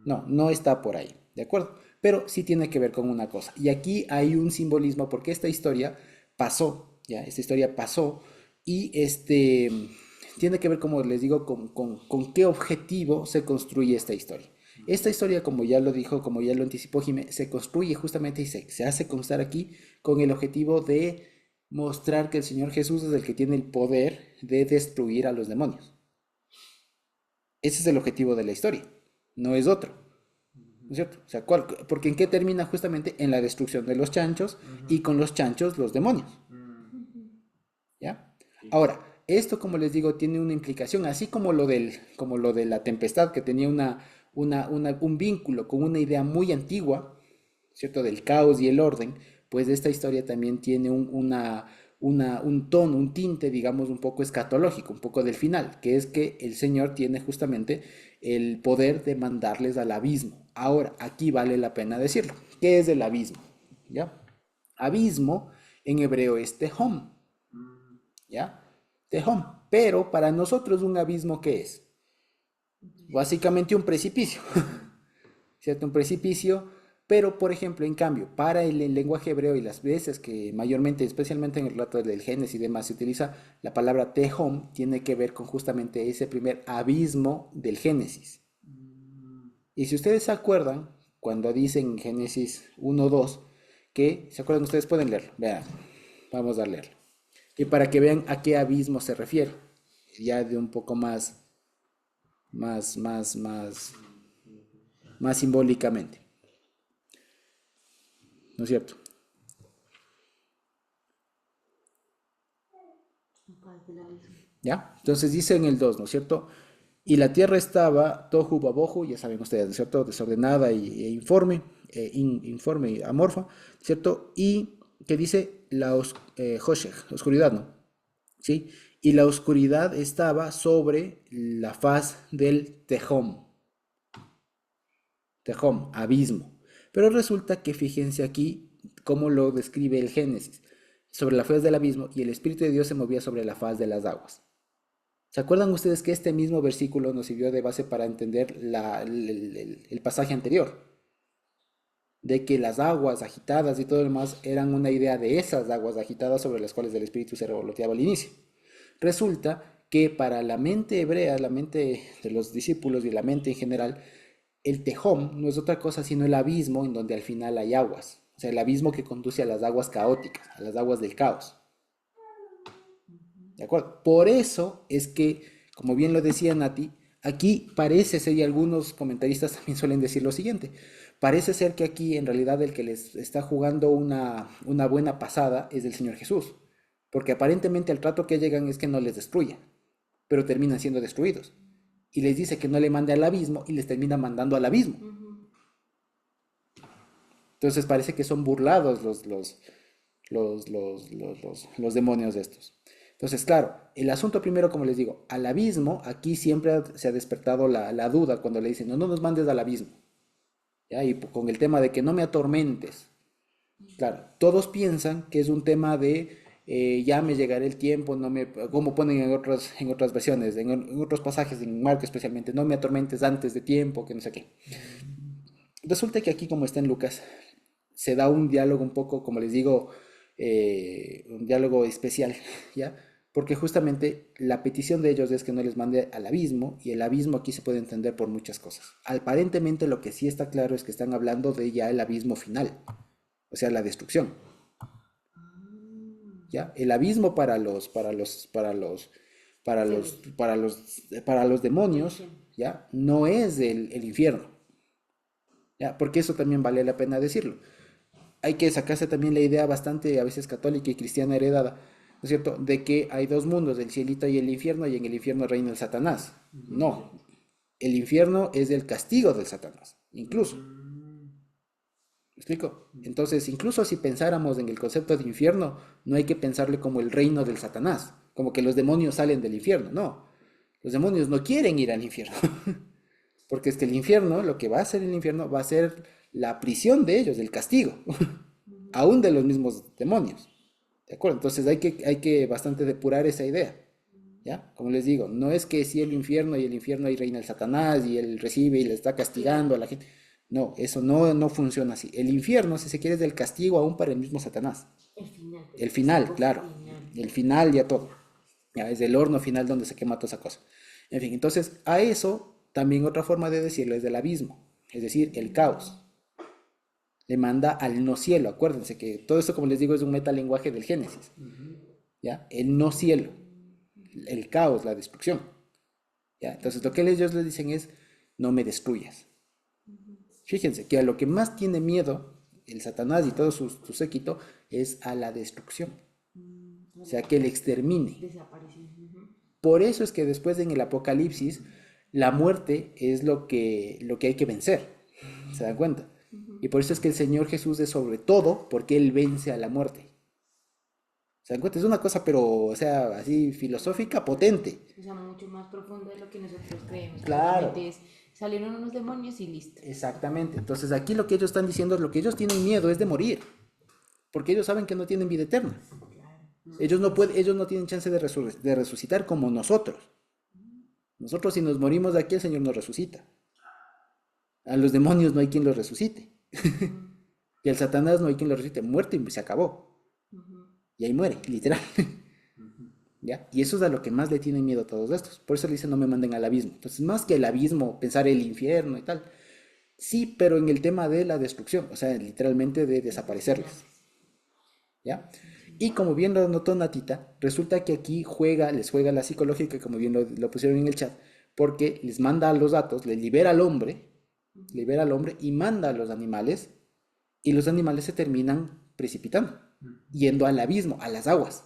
No, no está por ahí, ¿de acuerdo? Pero sí tiene que ver con una cosa. Y aquí hay un simbolismo porque esta historia pasó, ¿ya? Esta historia pasó y tiene que ver, como les digo, con qué objetivo se construye esta historia. Esta historia, como ya lo dijo, como ya lo anticipó Jimé, se construye justamente y se hace constar aquí con el objetivo de mostrar que el Señor Jesús es el que tiene el poder de destruir a los demonios. Ese es el objetivo de la historia, no es otro. ¿No es cierto? O sea, porque ¿en qué termina justamente? En la destrucción de los chanchos y con los chanchos los demonios. ¿Ya? Ahora, esto, como les digo, tiene una implicación, así como lo de la tempestad, que tenía un vínculo con una idea muy antigua, ¿cierto? Del caos y el orden, pues esta historia también tiene un tono, un tinte, digamos, un poco escatológico, un poco del final, que es que el Señor tiene justamente el poder de mandarles al abismo. Ahora, aquí vale la pena decirlo. ¿Qué es el abismo? ¿Ya? Abismo en hebreo es tehom, ¿ya? Tehom. Pero para nosotros un abismo, ¿qué es? Básicamente un precipicio, ¿cierto? Un precipicio, pero por ejemplo, en cambio, para el lenguaje hebreo y las veces que mayormente, especialmente en el relato del Génesis y demás, se utiliza la palabra tehom, tiene que ver con justamente ese primer abismo del Génesis. Y si ustedes se acuerdan, cuando dicen en Génesis 1:2, que, ¿se acuerdan ustedes? Pueden leerlo, vean, vamos a leerlo. Y para que vean a qué abismo se refiere, ya de un poco más, más, más, más simbólicamente, ¿no es cierto? ¿Ya? Entonces dice en el 2, ¿no es cierto? Y la tierra estaba tohu babohu, ya saben ustedes, ¿no es cierto? Desordenada e informe, informe y amorfa, ¿cierto? Y que dice la hoshech, oscuridad, ¿no? ¿Sí? Y la oscuridad estaba sobre la faz del Tehom, Tehom, abismo. Pero resulta que fíjense aquí cómo lo describe el Génesis, sobre la faz del abismo, y el Espíritu de Dios se movía sobre la faz de las aguas. ¿Se acuerdan ustedes que este mismo versículo nos sirvió de base para entender el pasaje anterior? De que las aguas agitadas y todo lo demás eran una idea de esas aguas agitadas sobre las cuales el Espíritu se revoloteaba al inicio. Resulta que para la mente hebrea, la mente de los discípulos y la mente en general, el Tehom no es otra cosa sino el abismo en donde al final hay aguas. O sea, el abismo que conduce a las aguas caóticas, a las aguas del caos. ¿De acuerdo? Por eso es que, como bien lo decía Nati, aquí parece ser, y algunos comentaristas también suelen decir lo siguiente, parece ser que aquí en realidad el que les está jugando una buena pasada es el Señor Jesús, porque aparentemente el trato que llegan es que no les destruya, pero terminan siendo destruidos. Y les dice que no le mande al abismo y les termina mandando al abismo. Entonces parece que son burlados los demonios estos. Entonces, claro, el asunto primero, como les digo, al abismo, aquí siempre se ha despertado la duda cuando le dicen, no, no nos mandes al abismo. ¿Ya? Y con el tema de que no me atormentes. Claro, todos piensan que es un tema de ya me llegará el tiempo, no me, como ponen en otras versiones, en otros pasajes, en Marco especialmente, no me atormentes antes de tiempo, que no sé qué. Resulta que aquí, como está en Lucas, se da un diálogo un poco, como les digo, un diálogo especial, ¿ya? Porque justamente la petición de ellos es que no les mande al abismo, y el abismo aquí se puede entender por muchas cosas. Aparentemente lo que sí está claro es que están hablando de ya el abismo final, o sea, la destrucción, ¿ya? El abismo para los demonios, ¿ya? No es el infierno, ¿ya? Porque eso también vale la pena decirlo. Hay que sacarse también la idea bastante a veces católica y cristiana heredada, ¿no es cierto?, de que hay dos mundos, el cielito y el infierno, y en el infierno reina el Satanás. No, el infierno es el castigo del Satanás, incluso. ¿Me explico? Entonces, incluso si pensáramos en el concepto de infierno, no hay que pensarle como el reino del Satanás, como que los demonios salen del infierno, no. Los demonios no quieren ir al infierno, porque es que el infierno, lo que va a hacer el infierno, va a ser la prisión de ellos, el castigo, aún de los mismos demonios. ¿De acuerdo? Entonces hay que bastante depurar esa idea. ¿Ya? Como les digo, no es que si el infierno y el infierno ahí reina el Satanás y él recibe y le está castigando a la gente. No, eso no funciona así. El infierno, si se quiere, es del castigo aún para el mismo Satanás. El final. El final, claro. El final ya todo. Ya, es el horno final donde se quema toda esa cosa. En fin, entonces a eso también otra forma de decirlo es del abismo, es decir, el caos. Le manda al no cielo. Acuérdense que todo esto, como les digo, es un metalenguaje del Génesis. ¿Ya? El no cielo, el caos, la destrucción. ¿Ya? Entonces lo que ellos les dicen es, no me destruyas. Fíjense que a lo que más tiene miedo el Satanás y todo su séquito es a la destrucción. O sea, que él extermine. Por eso es que después en el Apocalipsis, la muerte es lo que hay que vencer. ¿Se dan cuenta? Y por eso es que el Señor Jesús es sobre todo porque Él vence a la muerte. O ¿Se dan cuenta? Es una cosa, pero, o sea, así filosófica, potente. O sea, mucho más profundo de lo que nosotros creemos. Claro. Solamente es, salieron unos demonios y listo. Exactamente. Entonces aquí lo que ellos están diciendo, lo que ellos tienen miedo es de morir, porque ellos saben que no tienen vida eterna. Ellos no tienen chance de resucitar como nosotros. Nosotros si nos morimos de aquí, el Señor nos resucita. A los demonios no hay quien los resucite. Y al Satanás no hay quien los resucite. Muerto y se acabó. Y ahí muere, literal. ¿Ya? Y eso es a lo que más le tienen miedo a todos estos. Por eso le dicen no me manden al abismo. Entonces, más que el abismo, pensar el infierno y tal. Sí, pero en el tema de la destrucción, o sea, literalmente de desaparecerles. ¿Ya? Y como bien lo notó Natita, resulta que aquí les juega la psicológica, como bien lo pusieron en el chat, porque les manda los datos, les libera al hombre y manda a los animales, y los animales se terminan precipitando, yendo al abismo, a las aguas,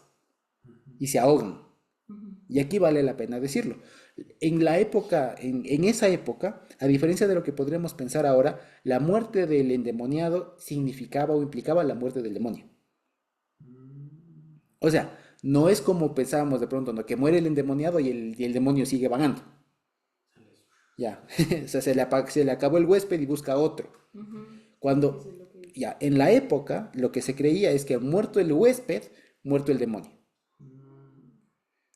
y se ahogan. Y aquí vale la pena decirlo. En esa época, a diferencia de lo que podríamos pensar ahora, la muerte del endemoniado significaba o implicaba la muerte del demonio. O sea, no es como pensábamos de pronto, ¿no? Que muere el endemoniado y el demonio sigue vagando. Ya, o sea, se le acabó el huésped y busca otro. Cuando, ya, en la época, lo que se creía es que muerto el huésped, muerto el demonio.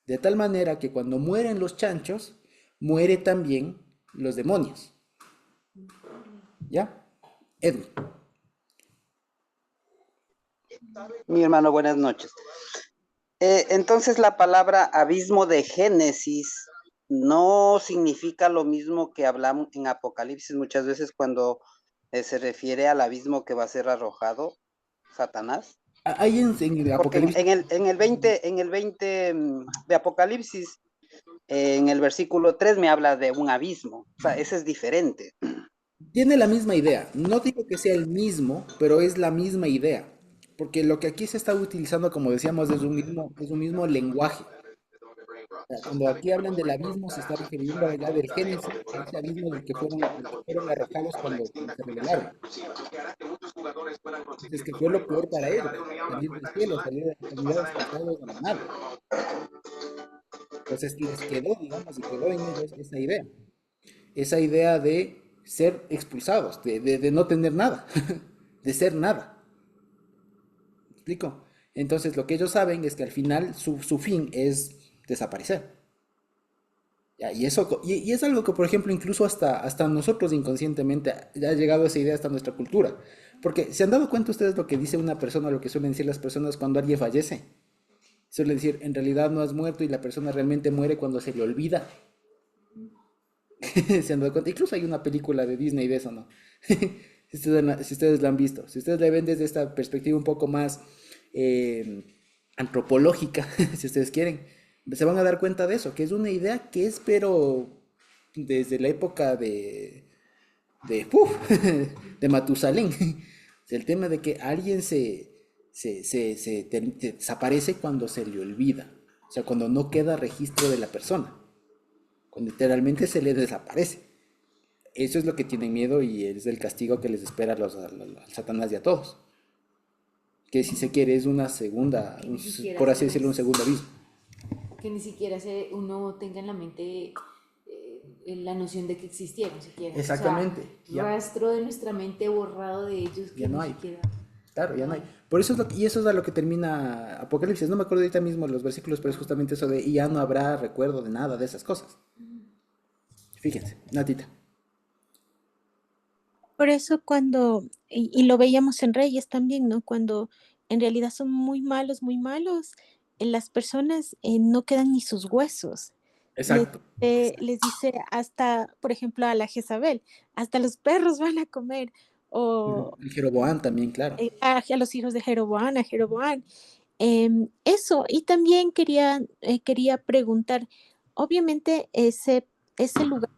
De tal manera que cuando mueren los chanchos, muere también los demonios. ¿Ya? Edwin. Mi hermano, buenas noches. Entonces la palabra abismo de Génesis no significa lo mismo que hablamos en Apocalipsis muchas veces cuando se refiere al abismo que va a ser arrojado Satanás. Ahí en Porque Apocalipsis. en el 20 de Apocalipsis, en el versículo 3 me habla de un abismo. O sea, ese es diferente. Tiene la misma idea. No digo que sea el mismo, pero es la misma idea. Porque lo que aquí se está utilizando, como decíamos, es un mismo lenguaje. O sea, cuando aquí hablan del abismo, se está refiriendo a la del Génesis, a ese abismo del que fueron arrojados cuando se rebelaron. Entonces, que fue lo peor para ellos, salir del cielo, salir expulsados de la nada. Entonces les quedó, digamos, y quedó en ellos esa idea de ser expulsados, de no tener nada, de ser nada. ¿Me explico? Entonces lo que ellos saben es que al final su fin es desaparecer. Ya, y es algo que, por ejemplo, incluso hasta nosotros inconscientemente ha llegado esa idea hasta nuestra cultura. Porque ¿se han dado cuenta ustedes lo que dice una persona, lo que suelen decir las personas cuando alguien fallece? Suelen decir, en realidad no has muerto y la persona realmente muere cuando se le olvida. ¿Se han dado cuenta? Incluso hay una película de Disney de eso, ¿no? Si ustedes la han visto, si ustedes la ven desde esta perspectiva un poco más antropológica, si ustedes quieren, se van a dar cuenta de eso, que es una idea que es, pero desde la época ¡uf! De Matusalén. El tema de que alguien desaparece cuando se le olvida, o sea, cuando no queda registro de la persona, cuando literalmente se le desaparece. Eso es lo que tienen miedo y es el castigo que les espera al Satanás y a todos. Que si se quiere es una segunda, por así decirlo, un segundo abismo. Que ni siquiera uno tenga en la mente la noción de que existieron siquiera. Exactamente. O sea, rastro de nuestra mente borrado de ellos que Ya no ni hay. siquiera... Claro, ya no hay. Por eso y eso es a lo que termina Apocalipsis. No me acuerdo ahorita mismo los versículos, pero es justamente eso de y ya no habrá recuerdo de nada de esas cosas. Fíjense, Natita. Por eso y lo veíamos en Reyes también, ¿no? Cuando en realidad son muy malos, las personas no quedan ni sus huesos. Exacto. Les dice hasta, por ejemplo, a la Jezabel, hasta los perros van a comer, o Y Jeroboam también, claro. a los hijos de Jeroboam, a Jeroboam. Eso, y también quería preguntar, obviamente ese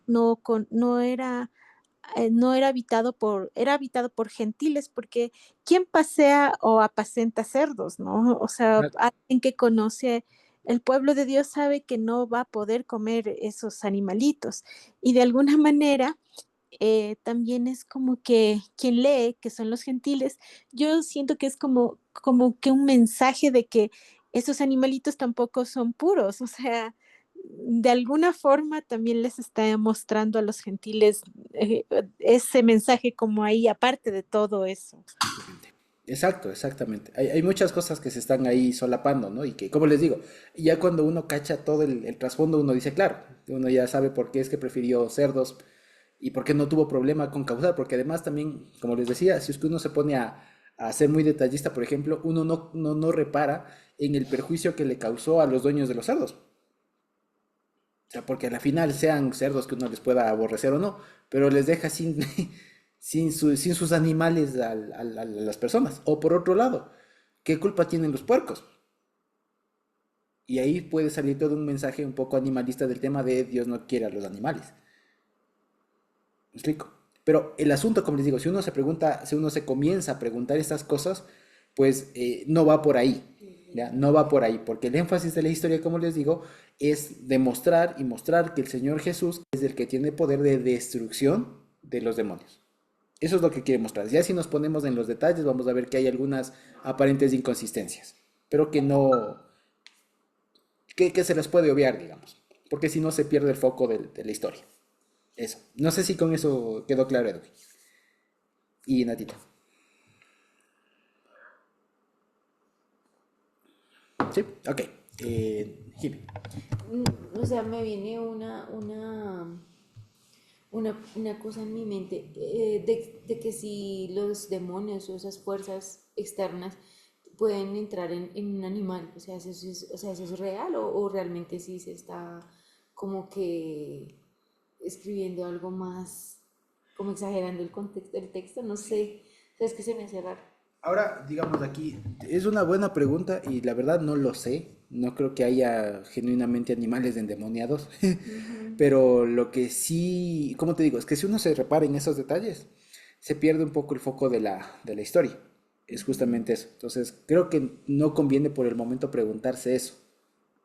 lugar era habitado por gentiles, porque ¿quién pasea o apacenta cerdos, no? O sea, Claro. alguien que conoce el pueblo de Dios sabe que no va a poder comer esos animalitos. Y de alguna manera, también es como que quien lee, que son los gentiles, yo siento que es como que un mensaje de que esos animalitos tampoco son puros, o sea, de alguna forma también les está mostrando a los gentiles ese mensaje como ahí, aparte de todo eso. Exacto, exactamente. Hay muchas cosas que se están ahí solapando, ¿no? Y que, como les digo, ya cuando uno cacha todo el trasfondo, uno dice, claro, uno ya sabe por qué es que prefirió cerdos y por qué no tuvo problema con causar, porque además también, como les decía, si es que uno se pone a ser muy detallista, por ejemplo, uno no repara en el perjuicio que le causó a los dueños de los cerdos. O sea, porque a la final sean cerdos que uno les pueda aborrecer o no, pero les deja sin, sin sus animales a las personas. O por otro lado, ¿qué culpa tienen los puercos? Y ahí puede salir todo un mensaje un poco animalista del tema de Dios no quiere a los animales. ¿Me explico? Pero el asunto, como les digo, si uno se pregunta, si uno se comienza a preguntar estas cosas, pues no va por ahí, ¿ya? No va por ahí, porque el énfasis de la historia, como les digo, es demostrar y mostrar que el Señor Jesús es el que tiene poder de destrucción de los demonios. Eso es lo que quiere mostrar. Ya si nos ponemos en los detalles, vamos a ver que hay algunas aparentes inconsistencias, pero que no, que se las puede obviar, digamos, porque si no se pierde el foco de la historia. Eso. No sé si con eso quedó claro, Edwin. Y Natita. ¿Sí? Ok. Jimmy. O sea, me viene una cosa en mi mente de que si los demonios o esas fuerzas externas pueden entrar en un animal, o sea, ¿eso es real o realmente sí se está como que escribiendo algo más, como exagerando el contexto del texto? No sé, o sea, es que se me hace raro. Ahora, digamos aquí, es una buena pregunta y la verdad no lo sé. No creo que haya genuinamente animales endemoniados. Pero lo que sí, como te digo, es que si uno se repara en esos detalles, se pierde un poco el foco de la historia. Es justamente eso. Entonces, creo que no conviene por el momento preguntarse eso.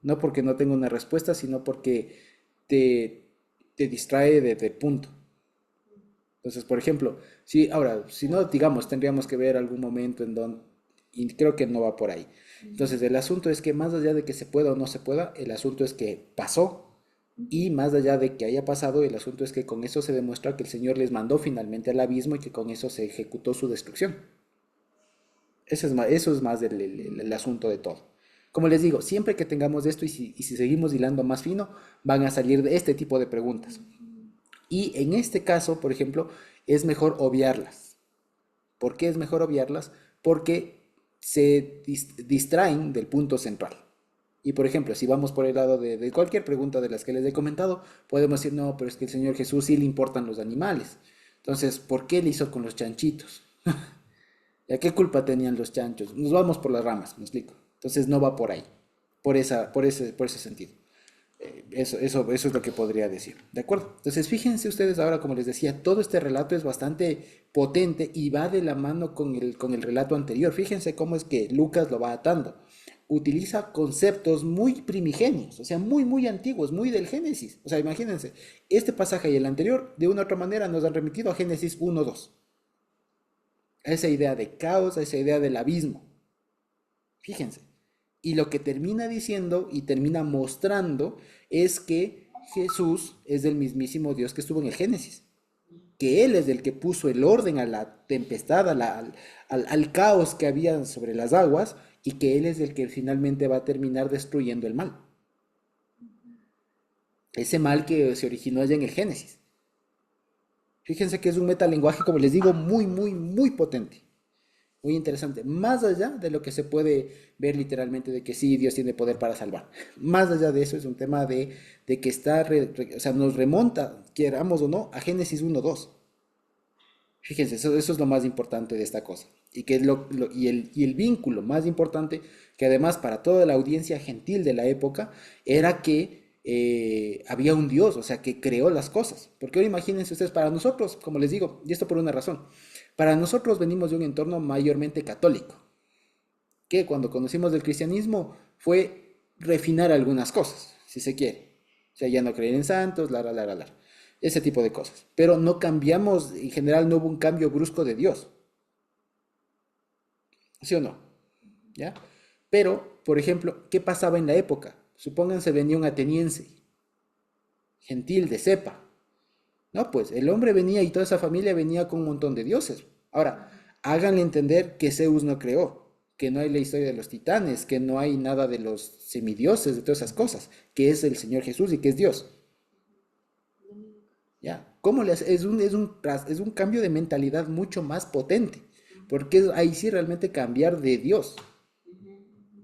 No porque no tenga una respuesta, sino porque te, te distrae del punto. Entonces, por ejemplo, si ahora, si no, digamos, tendríamos que ver algún momento en donde, y creo que no va por ahí. Entonces, el asunto es que más allá de que se pueda o no se pueda, el asunto es que pasó, y más allá de que haya pasado, el asunto es que con eso se demuestra que el Señor les mandó finalmente al abismo y que con eso se ejecutó su destrucción. Eso es más el asunto de todo. Como les digo, siempre que tengamos esto y si seguimos hilando más fino, van a salir de este tipo de preguntas. Y en este caso, por ejemplo, es mejor obviarlas. ¿Por qué es mejor obviarlas? Porque se distraen del punto central. Y por ejemplo, si vamos por el lado de cualquier pregunta de las que les he comentado, podemos decir, no, pero es que el Señor Jesús sí le importan los animales. Entonces, ¿por qué le hizo con los chanchitos? ¿Ya qué culpa tenían los chanchos? Nos vamos por las ramas, me explico. Entonces no va por ahí, por ese sentido. Eso es lo que podría decir. ¿De acuerdo? Entonces, fíjense ustedes ahora, como les decía, todo este relato es bastante potente y va de la mano con el relato anterior. Fíjense cómo es que Lucas lo va atando. Utiliza conceptos muy primigenios, o sea, muy, muy antiguos, muy del Génesis. O sea, imagínense, este pasaje y el anterior, de una u otra manera, nos han remitido a Génesis 1:2. A esa idea de caos, a esa idea del abismo. Fíjense. Y lo que termina diciendo y termina mostrando es que Jesús es el mismísimo Dios que estuvo en el Génesis. Que Él es el que puso el orden a la tempestad, al caos que había sobre las aguas, y que Él es el que finalmente va a terminar destruyendo el mal. Ese mal que se originó allá en el Génesis. Fíjense que es un metalenguaje, como les digo, muy, muy, muy potente. Muy interesante, más allá de lo que se puede ver literalmente de que sí, Dios tiene poder para salvar. Más allá de eso es un tema de que o sea, nos remonta, queramos o no, a Génesis 1:2. Fíjense, eso es lo más importante de esta cosa. Y, que y el vínculo más importante, que además para toda la audiencia gentil de la época, era que había un Dios, o sea, que creó las cosas. Porque ahora imagínense ustedes, para nosotros, como les digo, y esto por una razón, para nosotros venimos de un entorno mayormente católico, que cuando conocimos el cristianismo fue refinar algunas cosas, si se quiere. O sea, ya no creer en santos, ese tipo de cosas. Pero no cambiamos, en general no hubo un cambio brusco de Dios. ¿Sí o no? ¿Ya? Pero por ejemplo, ¿qué pasaba en la época? Supónganse venía un ateniense, gentil de cepa. No, pues el hombre venía y toda esa familia venía con un montón de dioses. Ahora, háganle entender que Zeus no creó, que no hay la historia de los titanes, que no hay nada de los semidioses, de todas esas cosas, que es el Señor Jesús y que es Dios. ¿Ya? ¿Cómo le hace? Es un cambio de mentalidad mucho más potente, porque ahí sí realmente cambiar de Dios,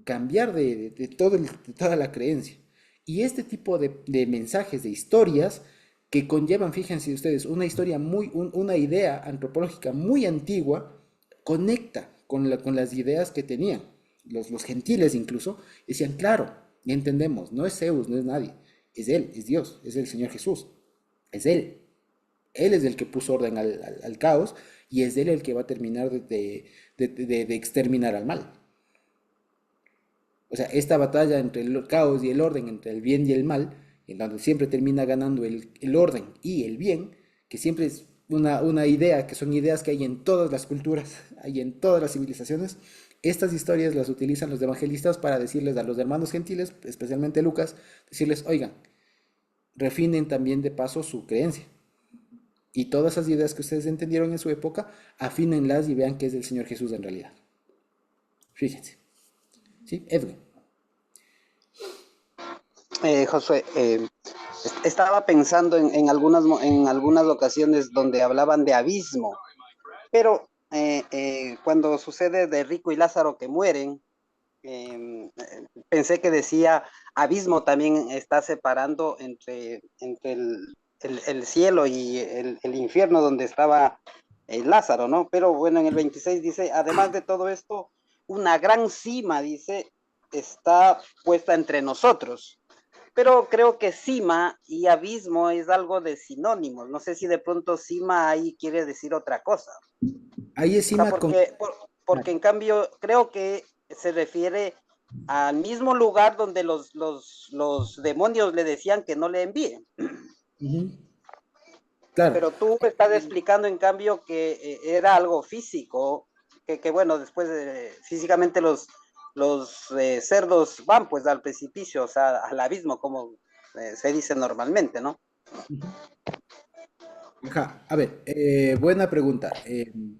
cambiar de toda la creencia. Y este tipo de mensajes, de historias, que conllevan, fíjense ustedes, una historia una idea antropológica muy antigua, conecta con las ideas que tenían, los gentiles incluso, decían, claro, ya entendemos, no es Zeus, no es nadie, es Él, es Dios, es el Señor Jesús, es Él. Él es el que puso orden al caos y es Él el que va a terminar de exterminar al mal. O sea, esta batalla entre el caos y el orden, entre el bien y el mal, en donde siempre termina ganando el orden y el bien, que siempre es una idea, que son ideas que hay en todas las culturas, hay en todas las civilizaciones. Estas historias las utilizan los evangelistas para decirles a los hermanos gentiles, especialmente Lucas, decirles, oigan, refinen también de paso su creencia. Y todas esas ideas que ustedes entendieron en su época, afínenlas y vean que es del Señor Jesús en realidad. Fíjense. ¿Sí? Edwin. Josué, estaba pensando en algunas ocasiones donde hablaban de abismo, pero cuando sucede de Rico y Lázaro que mueren, pensé que decía abismo también está separando entre el cielo y el infierno donde estaba Lázaro, ¿no? Pero bueno, en el 26 dice, además de todo esto, una gran cima, dice, está puesta entre nosotros. Pero creo que cima y abismo es algo de sinónimos. No sé si de pronto cima ahí quiere decir otra cosa. Ahí es O sea, cima con... porque en cambio creo que se refiere al mismo lugar donde los demonios le decían que no le envíen. Ujú. Claro. Pero tú estás explicando en cambio que era algo físico, que bueno, después físicamente los cerdos van pues al precipicio, o sea, al abismo, como se dice normalmente, ¿no? Ajá. A ver, buena pregunta.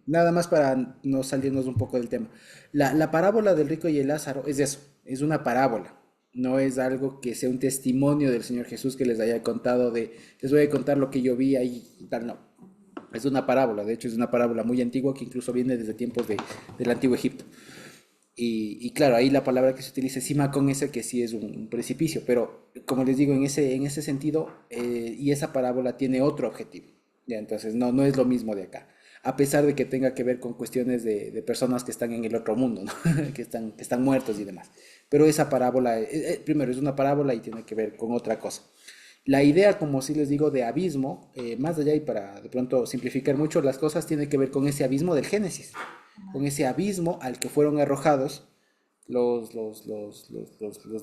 Nada más para no salirnos un poco del tema. La parábola del rico y el Lázaro es eso, es una parábola. No es algo que sea un testimonio del Señor Jesús que les haya contado les voy a contar lo que yo vi ahí y tal, no. Es una parábola, de hecho es una parábola muy antigua que incluso viene desde tiempos del antiguo Egipto. Y claro, ahí la palabra que se utiliza es cima con ese que sí es un precipicio, pero como les digo, en ese sentido, y esa parábola tiene otro objetivo, ya, entonces no es lo mismo de acá, a pesar de que tenga que ver con cuestiones de personas que están en el otro mundo, ¿no? que están muertos y demás. Pero esa parábola, primero es una parábola y tiene que ver con otra cosa. La idea, como sí les digo, de abismo, más allá y para de pronto simplificar mucho las cosas, tiene que ver con ese abismo del Génesis, con ese abismo al que fueron arrojados los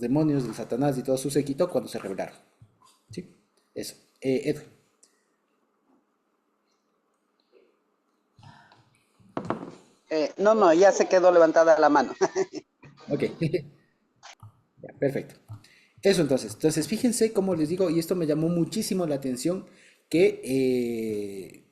demonios de Satanás y todo su séquito cuando se rebelaron. ¿Sí? Eso. Edwin. No, ya se quedó levantada la mano. Ok. Ya, perfecto. Eso entonces, fíjense cómo les digo, y esto me llamó muchísimo la atención, que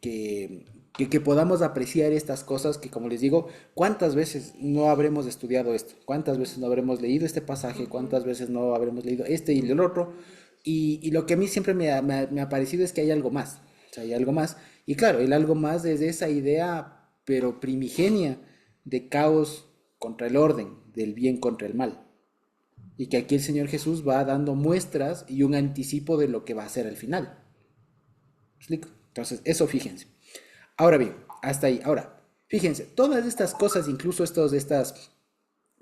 podamos apreciar estas cosas que, como les digo, ¿cuántas veces no habremos estudiado esto? ¿Cuántas veces no habremos leído este pasaje? ¿Cuántas veces no habremos leído este y el otro? Y lo que a mí siempre me ha parecido es que hay algo más. O sea, hay algo más. Y claro, el algo más es esa idea, pero primigenia, de caos contra el orden, del bien contra el mal. Y que aquí el Señor Jesús va dando muestras y un anticipo de lo que va a ser al final. ¿Me explico? Entonces, eso fíjense. Ahora bien, hasta ahí. Ahora, fíjense, todas estas cosas, incluso estas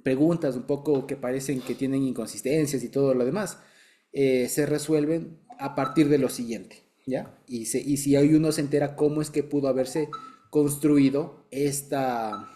preguntas un poco que parecen que tienen inconsistencias y todo lo demás, se resuelven a partir de lo siguiente, ¿ya? Y si hay uno se entera cómo es que pudo haberse construido esta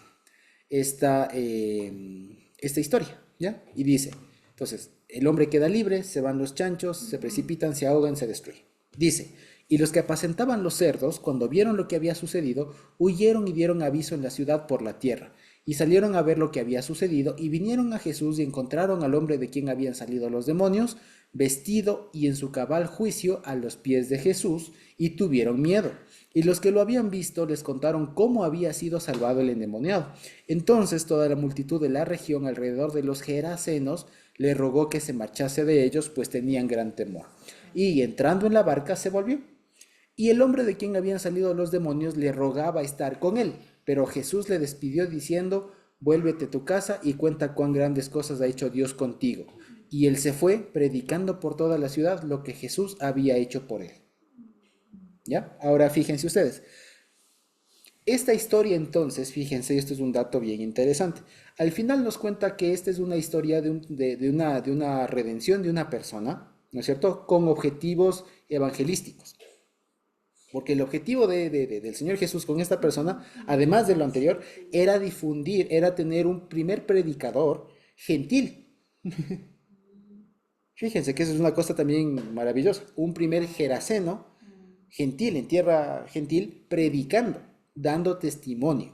historia, ¿ya? Y dice, entonces, el hombre queda libre, se van los chanchos, se precipitan, se ahogan, se destruyen. Dice, y los que apacentaban los cerdos, cuando vieron lo que había sucedido, huyeron y dieron aviso en la ciudad por la tierra. Y salieron a ver lo que había sucedido y vinieron a Jesús y encontraron al hombre de quien habían salido los demonios, vestido y en su cabal juicio a los pies de Jesús, y tuvieron miedo. Y los que lo habían visto les contaron cómo había sido salvado el endemoniado. Entonces toda la multitud de la región alrededor de los Gerasenos le rogó que se marchase de ellos, pues tenían gran temor. Y entrando en la barca se volvió. Y el hombre de quien habían salido los demonios le rogaba estar con él, pero Jesús le despidió diciendo: vuélvete a tu casa y cuenta cuán grandes cosas ha hecho Dios contigo. Y él se fue predicando por toda la ciudad lo que Jesús había hecho por él. ¿Ya? Ahora fíjense ustedes. Esta historia entonces, fíjense, esto es un dato bien interesante. Al final nos cuenta que esta es una historia de una redención de una persona, ¿no es cierto?, con objetivos evangelísticos. Porque el objetivo del Señor Jesús con esta persona, además de lo anterior, era difundir, era tener un primer predicador gentil. Fíjense que eso es una cosa también maravillosa. Un primer geraseno gentil, en tierra gentil, predicando, dando testimonio.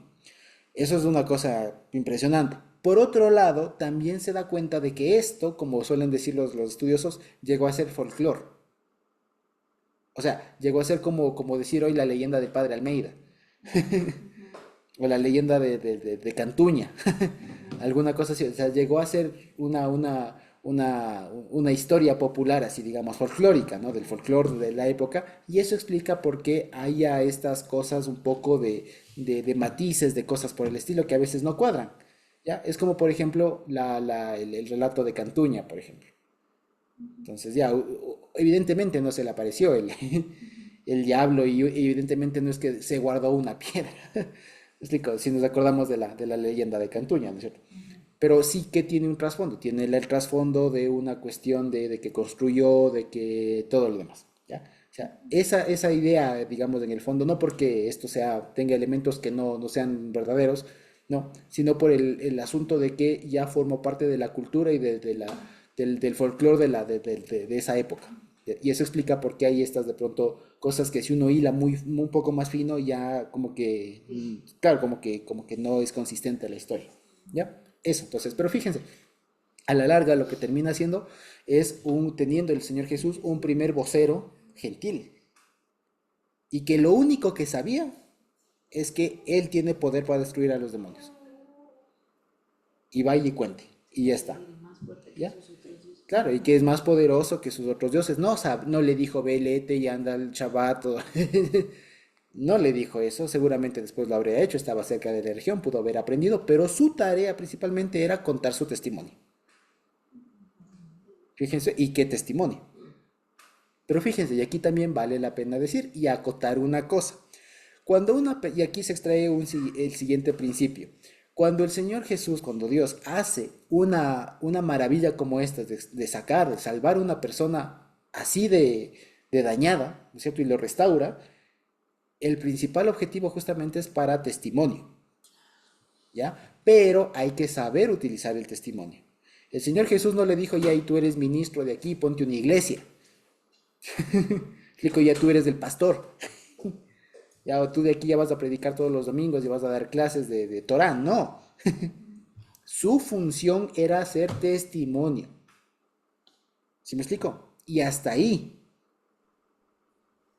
Eso es una cosa impresionante. Por otro lado, también se da cuenta de que esto, como suelen decir los estudiosos, llegó a ser folclore. O sea, llegó a ser como decir hoy la leyenda del Padre Almeida. O la leyenda de Cantuña. Alguna cosa así. O sea, llegó a ser una historia popular, así digamos, folclórica, ¿no? Del folclore de la época. Y eso explica por qué haya estas cosas un poco de matices, de cosas por el estilo que a veces no cuadran. ¿Ya? Es como, por ejemplo, el relato de Cantuña, por ejemplo. Entonces ya, evidentemente no se le apareció el diablo y evidentemente no es que se guardó una piedra. Explico, si nos acordamos de la leyenda de Cantuña, ¿no es cierto? Pero sí que tiene un trasfondo, tiene el trasfondo de una cuestión de que construyó, de que todo lo demás, ¿ya? O sea, esa idea, digamos, en el fondo, no porque esto tenga elementos que no sean verdaderos, no, sino por el asunto de que ya formó parte de la cultura y del folclore de esa época. Y eso explica por qué hay estas de pronto cosas que si uno hila un poco más fino, ya como que, claro, como que no es consistente la historia, ¿ya? Eso, entonces, pero fíjense, a la larga lo que termina haciendo es teniendo el Señor Jesús un primer vocero gentil. Y que lo único que sabía es que Él tiene poder para destruir a los demonios. Y vaya y cuente, y ya está. ¿Ya? Claro, y que es más poderoso que sus otros dioses. No le dijo, ve, léete y anda al Shabbat. No le dijo eso, seguramente después lo habría hecho, estaba cerca de la región, pudo haber aprendido, pero su tarea principalmente era contar su testimonio. Fíjense, ¿y qué testimonio? Pero fíjense, y aquí también vale la pena decir y acotar una cosa. Y aquí se extrae el siguiente principio. Cuando el Señor Jesús, cuando Dios hace una maravilla como esta, de salvar a una persona así de dañada, ¿no es cierto? Y lo restaura, el principal objetivo justamente es para testimonio, ¿ya? Pero hay que saber utilizar el testimonio. El Señor Jesús no le dijo, ya, y tú eres ministro de aquí, ponte una iglesia. Dijo, ya tú eres el pastor. Ya tú de aquí ya vas a predicar todos los domingos y vas a dar clases de Torah. No. Su función era hacer testimonio. ¿Sí me explico? Y hasta ahí.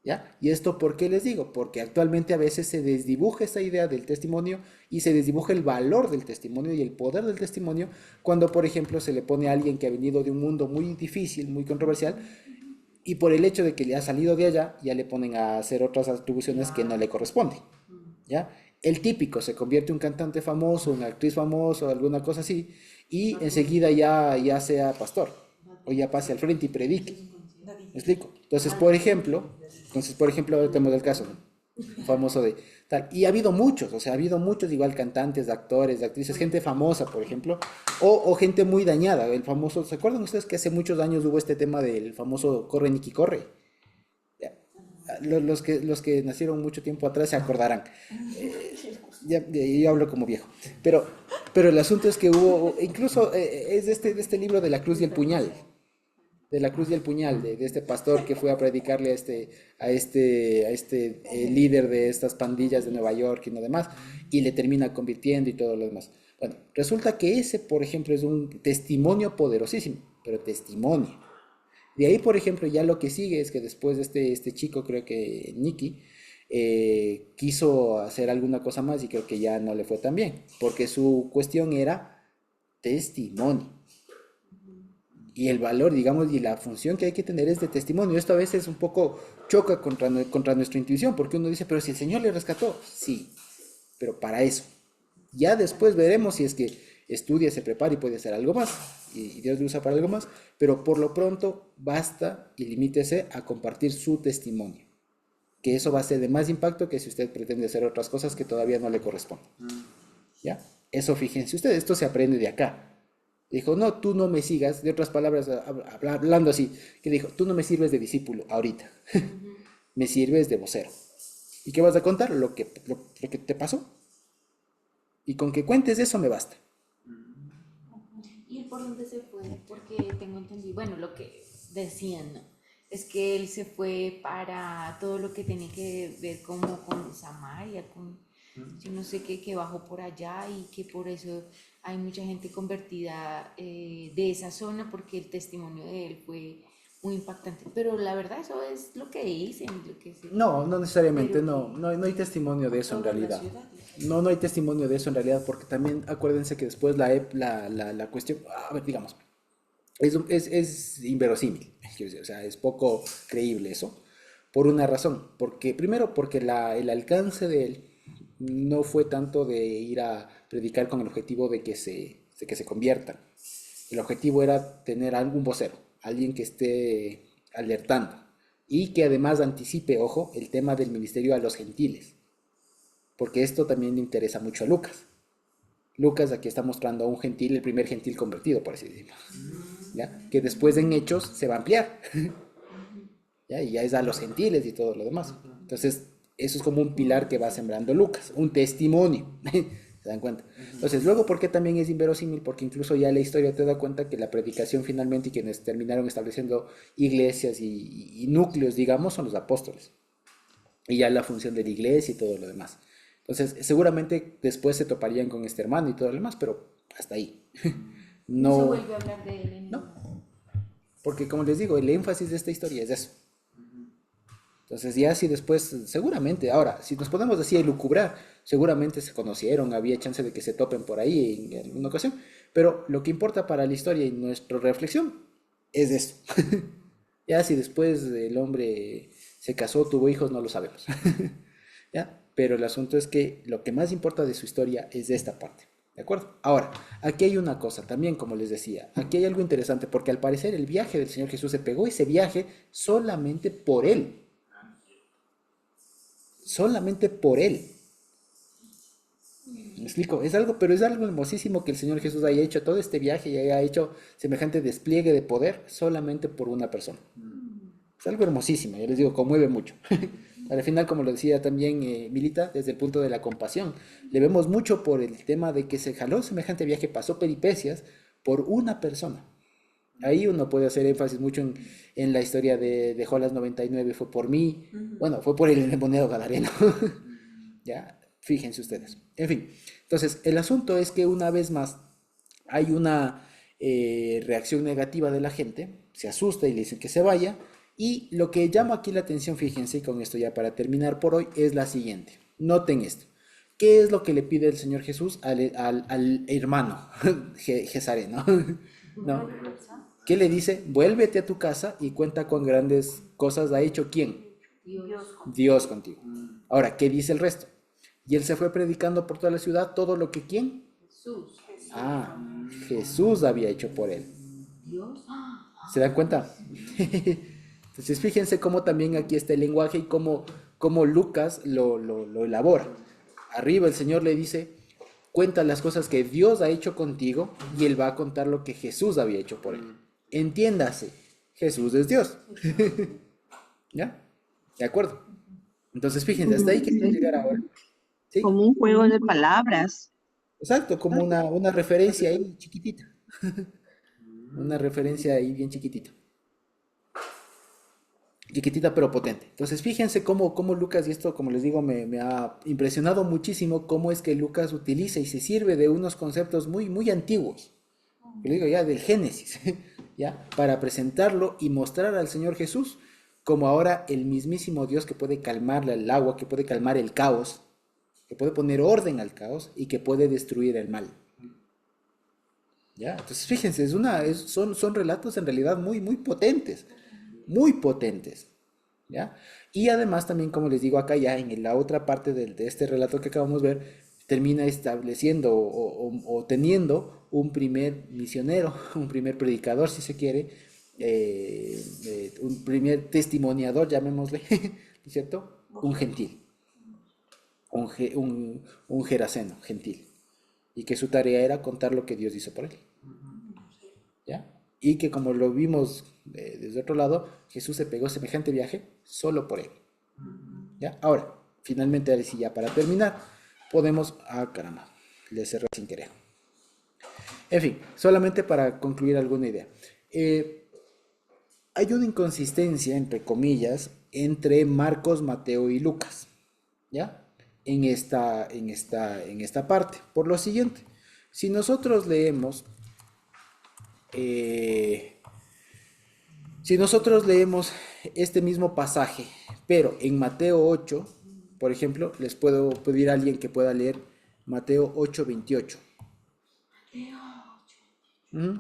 ¿Ya? ¿Y esto por qué les digo? Porque actualmente a veces se desdibuja esa idea del testimonio y se desdibuja el valor del testimonio y el poder del testimonio cuando, por ejemplo, se le pone a alguien que ha venido de un mundo muy difícil, muy controversial, y por el hecho de que le ha salido de allá, ya le ponen a hacer otras atribuciones que no le corresponden, ¿ya? El típico, se convierte en un cantante famoso, una actriz famosa, alguna cosa así, y enseguida ya sea pastor, o ya pase al frente y predique. ¿Me explico? Entonces, por ejemplo, ahora tenemos el caso, ¿no? Famoso de tal. Y ha habido muchos, o sea, ha habido muchos igual cantantes, actores, actrices, gente famosa, por ejemplo, o gente muy dañada. El famoso, ¿se acuerdan ustedes que hace muchos años hubo este tema del famoso Corre Nicky Corre? Ya. Los que nacieron mucho tiempo atrás se acordarán. Yo hablo como viejo. Pero el asunto es que hubo, incluso es de este libro de La Cruz y el Puñal. de la cruz y el puñal, de este pastor que fue a predicarle a este líder de estas pandillas de Nueva York y lo demás, y le termina convirtiendo y todo lo demás. Bueno, resulta que ese, por ejemplo, es un testimonio poderosísimo, pero testimonio. De ahí, por ejemplo, ya lo que sigue es que después de este chico, creo que Nicky, quiso hacer alguna cosa más y creo que ya no le fue tan bien, porque su cuestión era testimonio. Y el valor, digamos, y la función que hay que tener es de testimonio. Esto a veces un poco choca contra nuestra intuición, porque uno dice, pero si el Señor le rescató, sí, pero para eso. Ya después veremos si es que estudia, se prepara y puede hacer algo más, y Dios le usa para algo más, pero por lo pronto basta y limítese a compartir su testimonio, que eso va a ser de más impacto que si usted pretende hacer otras cosas que todavía no le corresponden. ¿Ya? Eso fíjense ustedes, esto se aprende de acá. Dijo, no, tú no me sigas, de otras palabras, hablando así, que dijo, tú no me sirves de discípulo ahorita, me sirves de vocero. ¿Y qué vas a contar? Lo que te pasó. Y con que cuentes eso me basta. ¿Y él por dónde se fue? Porque tengo entendido, bueno, lo que decían, ¿no? Es que él se fue para todo lo que tenía que ver como con Samaria, con yo no sé qué, que bajó por allá y que por eso hay mucha gente convertida de esa zona porque el testimonio de él fue muy impactante. Pero la verdad eso es lo que dicen, lo que se... No, no necesariamente, Pero no, que no hay testimonio de eso en Toda la realidad. ciudad. No, no hay testimonio de eso en realidad, porque también acuérdense que después la cuestión, a ver, digamos, es inverosímil, quiero decir, o sea, es poco creíble eso, por una razón, porque primero porque el alcance de él no fue tanto de ir a predicar con el objetivo de que se conviertan. El objetivo era tener algún vocero, alguien que esté alertando y que además anticipe, ojo, el tema del ministerio a los gentiles, porque esto también le interesa mucho a Lucas. Lucas aquí está mostrando a un gentil, el primer gentil convertido, por así decirlo, ¿ya? Que después en Hechos se va a ampliar, ¿ya? Y ya es a los gentiles y todo lo demás. Entonces, eso es como un pilar que va sembrando Lucas, un testimonio, ¿se dan cuenta? Entonces, luego, ¿por qué también es inverosímil? Porque incluso ya la historia te da cuenta que la predicación finalmente y quienes terminaron estableciendo iglesias y núcleos, digamos, son los apóstoles. Y ya la función de la iglesia y todo lo demás. Entonces, seguramente después se toparían con este hermano y todo lo demás, pero hasta ahí. no se No, vuelve a hablar de él en no, porque como les digo, el énfasis de esta historia es eso. Entonces, ya si después, seguramente, ahora, si nos podemos así elucubrar, seguramente se conocieron, había chance de que se topen por ahí en alguna ocasión, pero lo que importa para la historia y nuestra reflexión es eso. Ya si después el hombre se casó, tuvo hijos, no lo sabemos. ¿Ya? Pero el asunto es que lo que más importa de su historia es de esta parte. ¿De acuerdo? Ahora, aquí hay una cosa también, como les decía, aquí hay algo interesante, porque al parecer el viaje del Señor Jesús se pegó ese viaje solamente por él. Solamente por él. ¿Me explico? Es algo, pero es algo hermosísimo que el Señor Jesús haya hecho todo este viaje y haya hecho semejante despliegue de poder solamente por una persona. Es algo hermosísimo, yo les digo, conmueve mucho. Al final, como lo decía también Milita, desde el punto de la compasión, le vemos mucho por el tema de que se jaló semejante viaje, pasó peripecias por una persona. Ahí uno puede hacer énfasis mucho en la historia de Jolas 99, fue por mí, bueno, fue por el endemoniado Gadareno. Ya, fíjense ustedes. En fin, entonces, el asunto es que una vez más hay una reacción negativa de la gente, se asusta y le dicen que se vaya, y lo que llama aquí la atención, fíjense, y con esto ya para terminar por hoy, es la siguiente. Noten esto. ¿Qué es lo que le pide el Señor Jesús al hermano Gesareno? ¿No? ¿Qué le dice? Vuélvete a tu casa y cuenta cuán grandes cosas ha hecho ¿quién? Dios contigo. Ahora, ¿qué dice el resto? Y él se fue predicando por toda la ciudad todo lo que ¿quién? Jesús. Jesús había hecho por él. Dios. ¿Se dan cuenta? Entonces fíjense cómo también aquí está el lenguaje y cómo Lucas lo elabora. Arriba el Señor le dice, cuenta las cosas que Dios ha hecho contigo y él va a contar lo que Jesús había hecho por él. Entiéndase, Jesús es Dios. ¿Ya? ¿De acuerdo? Entonces fíjense, hasta ahí quería llegar ahora. ¿Sí? Como un juego de palabras. Exacto, como una referencia ahí chiquitita. Una referencia ahí bien chiquitita. Chiquitita pero potente. Entonces, fíjense cómo Lucas, y esto, como les digo, me ha impresionado muchísimo cómo es que Lucas utiliza y se sirve de unos conceptos muy, muy antiguos, que le digo ya del Génesis, ya, para presentarlo y mostrar al Señor Jesús como ahora el mismísimo Dios que puede calmar el agua, que puede calmar el caos, que puede poner orden al caos y que puede destruir el mal. ¿Ya? Entonces, fíjense, son relatos en realidad muy, muy potentes, ¿ya? Y además también, como les digo acá ya en la otra parte de este relato que acabamos de ver, termina estableciendo o teniendo un primer misionero, un primer predicador, si se quiere, un primer testimoniador, llamémosle, ¿cierto? Un gentil, un geraseno, gentil, y que su tarea era contar lo que Dios hizo por él. ¿Ya? Y que como lo vimos desde otro lado, Jesús se pegó semejante viaje solo por él. ¿Ya? Ahora, finalmente, ahora sí, ya para terminar, podemos... Ah, caramba, le cerré sin querer. En fin, solamente para concluir alguna idea. Hay una inconsistencia, entre comillas, entre Marcos, Mateo y Lucas. ¿Ya? En esta parte. Por lo siguiente, si nosotros leemos... si nosotros leemos este mismo pasaje, pero en Mateo 8, por ejemplo, les puedo pedir a alguien que pueda leer Mateo 8:28. Ujú.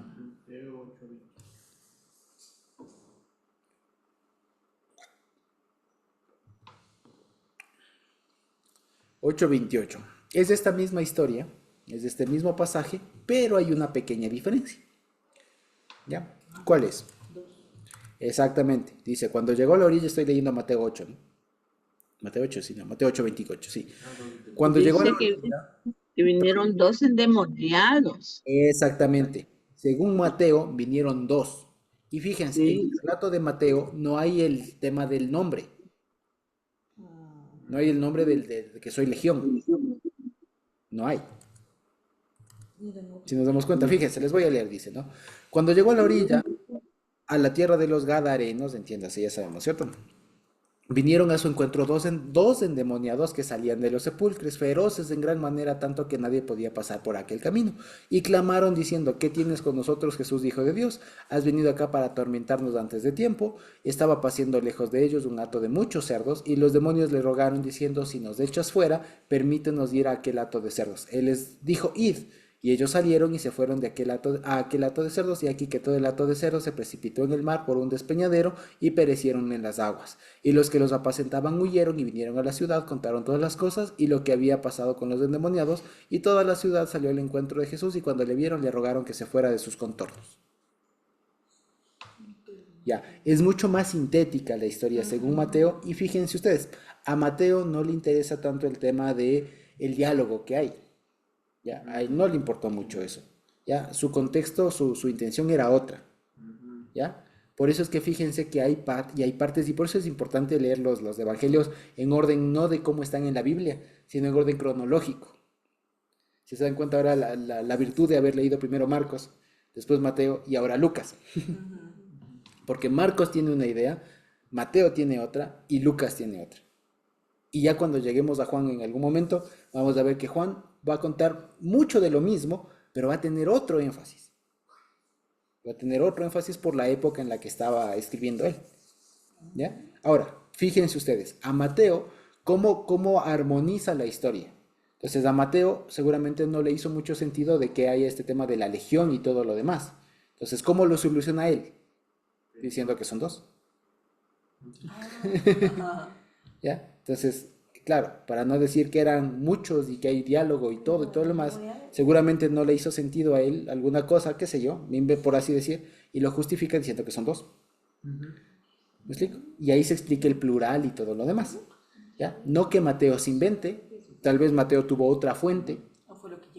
8:28. Es de esta misma historia, es de este mismo pasaje, pero hay una pequeña diferencia. ¿Ya? ¿Cuál es? Exactamente. Dice, cuando llegó a la orilla, estoy leyendo Mateo 8, ¿no? Mateo 8, sí, no, Mateo 8:28, sí. Cuando llegó a la Dice orilla, que vinieron dos endemoniados. exactamente. Según Mateo, vinieron dos. Y fíjense, en el Sí, relato de Mateo no hay el tema del nombre. No hay el nombre de que soy legión. No hay. Si nos damos cuenta, fíjense, les voy a leer, dice, ¿no? Cuando llegó a la orilla, a la tierra de los Gadarenos, entiéndase, ya sabemos, ¿cierto? Vinieron a su encuentro dos endemoniados que salían de los sepulcros, feroces en gran manera, tanto que nadie podía pasar por aquel camino. Y clamaron diciendo, ¿qué tienes con nosotros, Jesús, Hijo de Dios? ¿Has venido acá para atormentarnos antes de tiempo? Estaba paciendo lejos de ellos un hato de muchos cerdos, y los demonios le rogaron diciendo, si nos echas fuera, permítenos ir a aquel hato de cerdos. Él les dijo, id. Y ellos salieron y se fueron de a aquel hato de cerdos, y aquí que todo el hato de cerdos se precipitó en el mar por un despeñadero y perecieron en las aguas. Y los que los apacentaban huyeron y vinieron a la ciudad, contaron todas las cosas y lo que había pasado con los endemoniados, y toda la ciudad salió al encuentro de Jesús, y cuando le vieron le rogaron que se fuera de sus contornos. Ya, es mucho más sintética la historia según Mateo, y fíjense ustedes, a Mateo no le interesa tanto el tema de el diálogo que hay. Ya, a él no le importó mucho eso. Ya, su contexto, su intención era otra. ¿Ya? Por eso es que fíjense que hay partes, y por eso es importante leer los evangelios en orden no de cómo están en la Biblia, sino en orden cronológico. Si se dan cuenta ahora la virtud de haber leído primero Marcos, después Mateo y ahora Lucas. Porque Marcos tiene una idea, Mateo tiene otra y Lucas tiene otra. Y ya cuando lleguemos a Juan en algún momento, vamos a ver que Juan va a contar mucho de lo mismo, pero va a tener otro énfasis. Va a tener otro énfasis por la época en la que estaba escribiendo él. ¿Ya? Ahora, fíjense ustedes, a Mateo, ¿cómo armoniza la historia? Entonces, a Mateo seguramente no le hizo mucho sentido de que haya este tema de la legión y todo lo demás. Entonces, ¿cómo lo soluciona él? Diciendo que son dos. ¿Ya? Entonces, claro, para no decir que eran muchos y que hay diálogo y todo lo demás, seguramente no le hizo sentido a él alguna cosa, qué sé yo, por así decir, y lo justifica diciendo que son dos. ¿Me explico? Y ahí se explica el plural y todo lo demás. ¿Ya? No que Mateo se invente, tal vez Mateo tuvo otra fuente,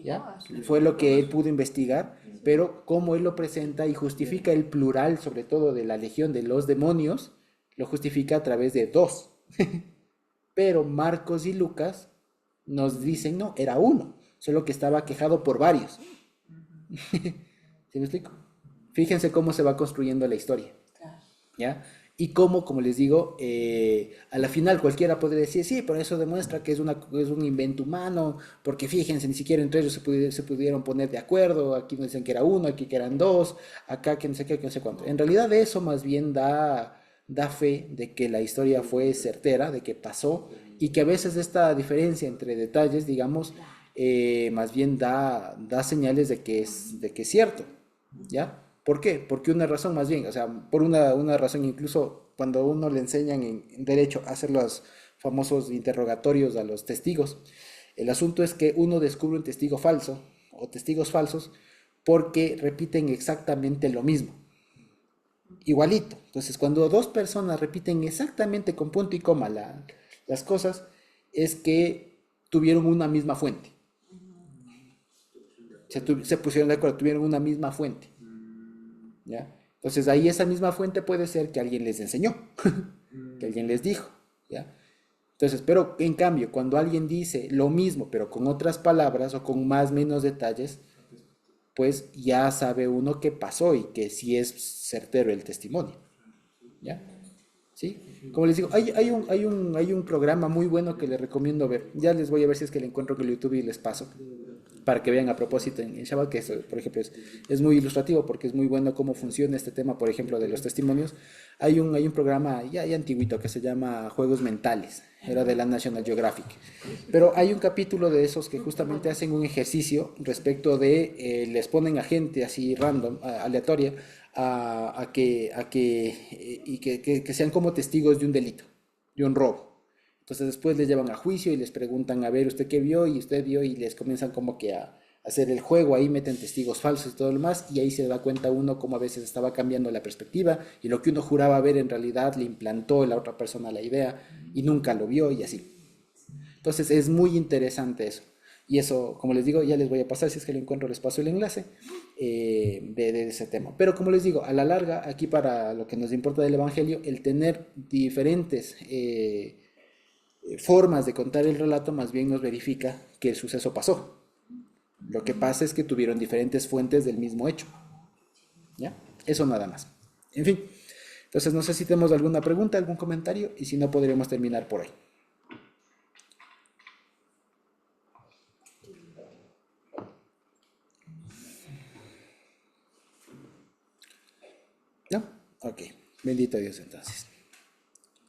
¿ya? Fue lo que él pudo investigar, pero como él lo presenta y justifica el plural, sobre todo de la legión de los demonios, lo justifica a través de dos. Pero Marcos y Lucas nos dicen, no, era uno, solo que estaba quejado por varios. ¿Sí me explico? Fíjense cómo se va construyendo la historia. ¿Ya? Y como les digo, a la final cualquiera podría decir, sí, pero eso demuestra que es un invento humano, porque fíjense, ni siquiera entre ellos se pudieron poner de acuerdo, aquí nos dicen que era uno, aquí que eran dos, acá que no sé qué, que no sé cuánto. En realidad eso más bien da fe de que la historia fue certera, de que pasó, y que a veces esta diferencia entre detalles, digamos, más bien da señales de que es cierto, ¿ya? ¿Por qué? Porque una razón más bien, o sea, por una razón incluso cuando a uno le enseñan en derecho a hacer los famosos interrogatorios a los testigos, el asunto es que uno descubre un testigo falso o testigos falsos porque repiten exactamente lo mismo, igualito. Entonces, cuando dos personas repiten exactamente con punto y coma las cosas, es que tuvieron una misma fuente. Se pusieron de acuerdo, tuvieron una misma fuente. ¿Ya? Entonces ahí esa misma fuente puede ser que alguien les enseñó, que alguien les dijo, ¿ya? Entonces, pero en cambio, cuando alguien dice lo mismo, pero con otras palabras o con más menos detalles, pues ya sabe uno qué pasó y que sí es certero el testimonio, ¿ya? ¿Sí? Como les digo, hay un programa muy bueno que les recomiendo ver. Ya les voy a ver si es que le encuentro con el YouTube y les paso para que vean a propósito en Shabbat, que eso, por ejemplo, es muy ilustrativo porque es muy bueno cómo funciona este tema, por ejemplo, de los testimonios. Hay un programa ya antiguito que se llama Juegos Mentales, era de la National Geographic, pero hay un capítulo de esos que justamente hacen un ejercicio respecto de, les ponen a gente así random, aleatoria, que sean como testigos de un delito, de un robo. Entonces después les llevan a juicio y les preguntan, a ver, ¿usted qué vio? Y usted vio y les comienzan como que a hacer el juego, ahí meten testigos falsos y todo lo más, y ahí se da cuenta uno cómo a veces estaba cambiando la perspectiva y lo que uno juraba ver en realidad le implantó a la otra persona la idea y nunca lo vio y así. Entonces es muy interesante eso. Y eso, como les digo, ya les voy a pasar, si es que lo encuentro, les paso el enlace de ese tema. Pero como les digo, a la larga, aquí para lo que nos importa del Evangelio, el tener diferentes formas de contar el relato más bien nos verifica que el suceso pasó. Lo que pasa es que tuvieron diferentes fuentes del mismo hecho. ¿Ya? Eso nada más. En fin, entonces no sé si tenemos alguna pregunta, algún comentario, y si no, podríamos terminar por ahí. ¿No? Ok. Bendito Dios entonces.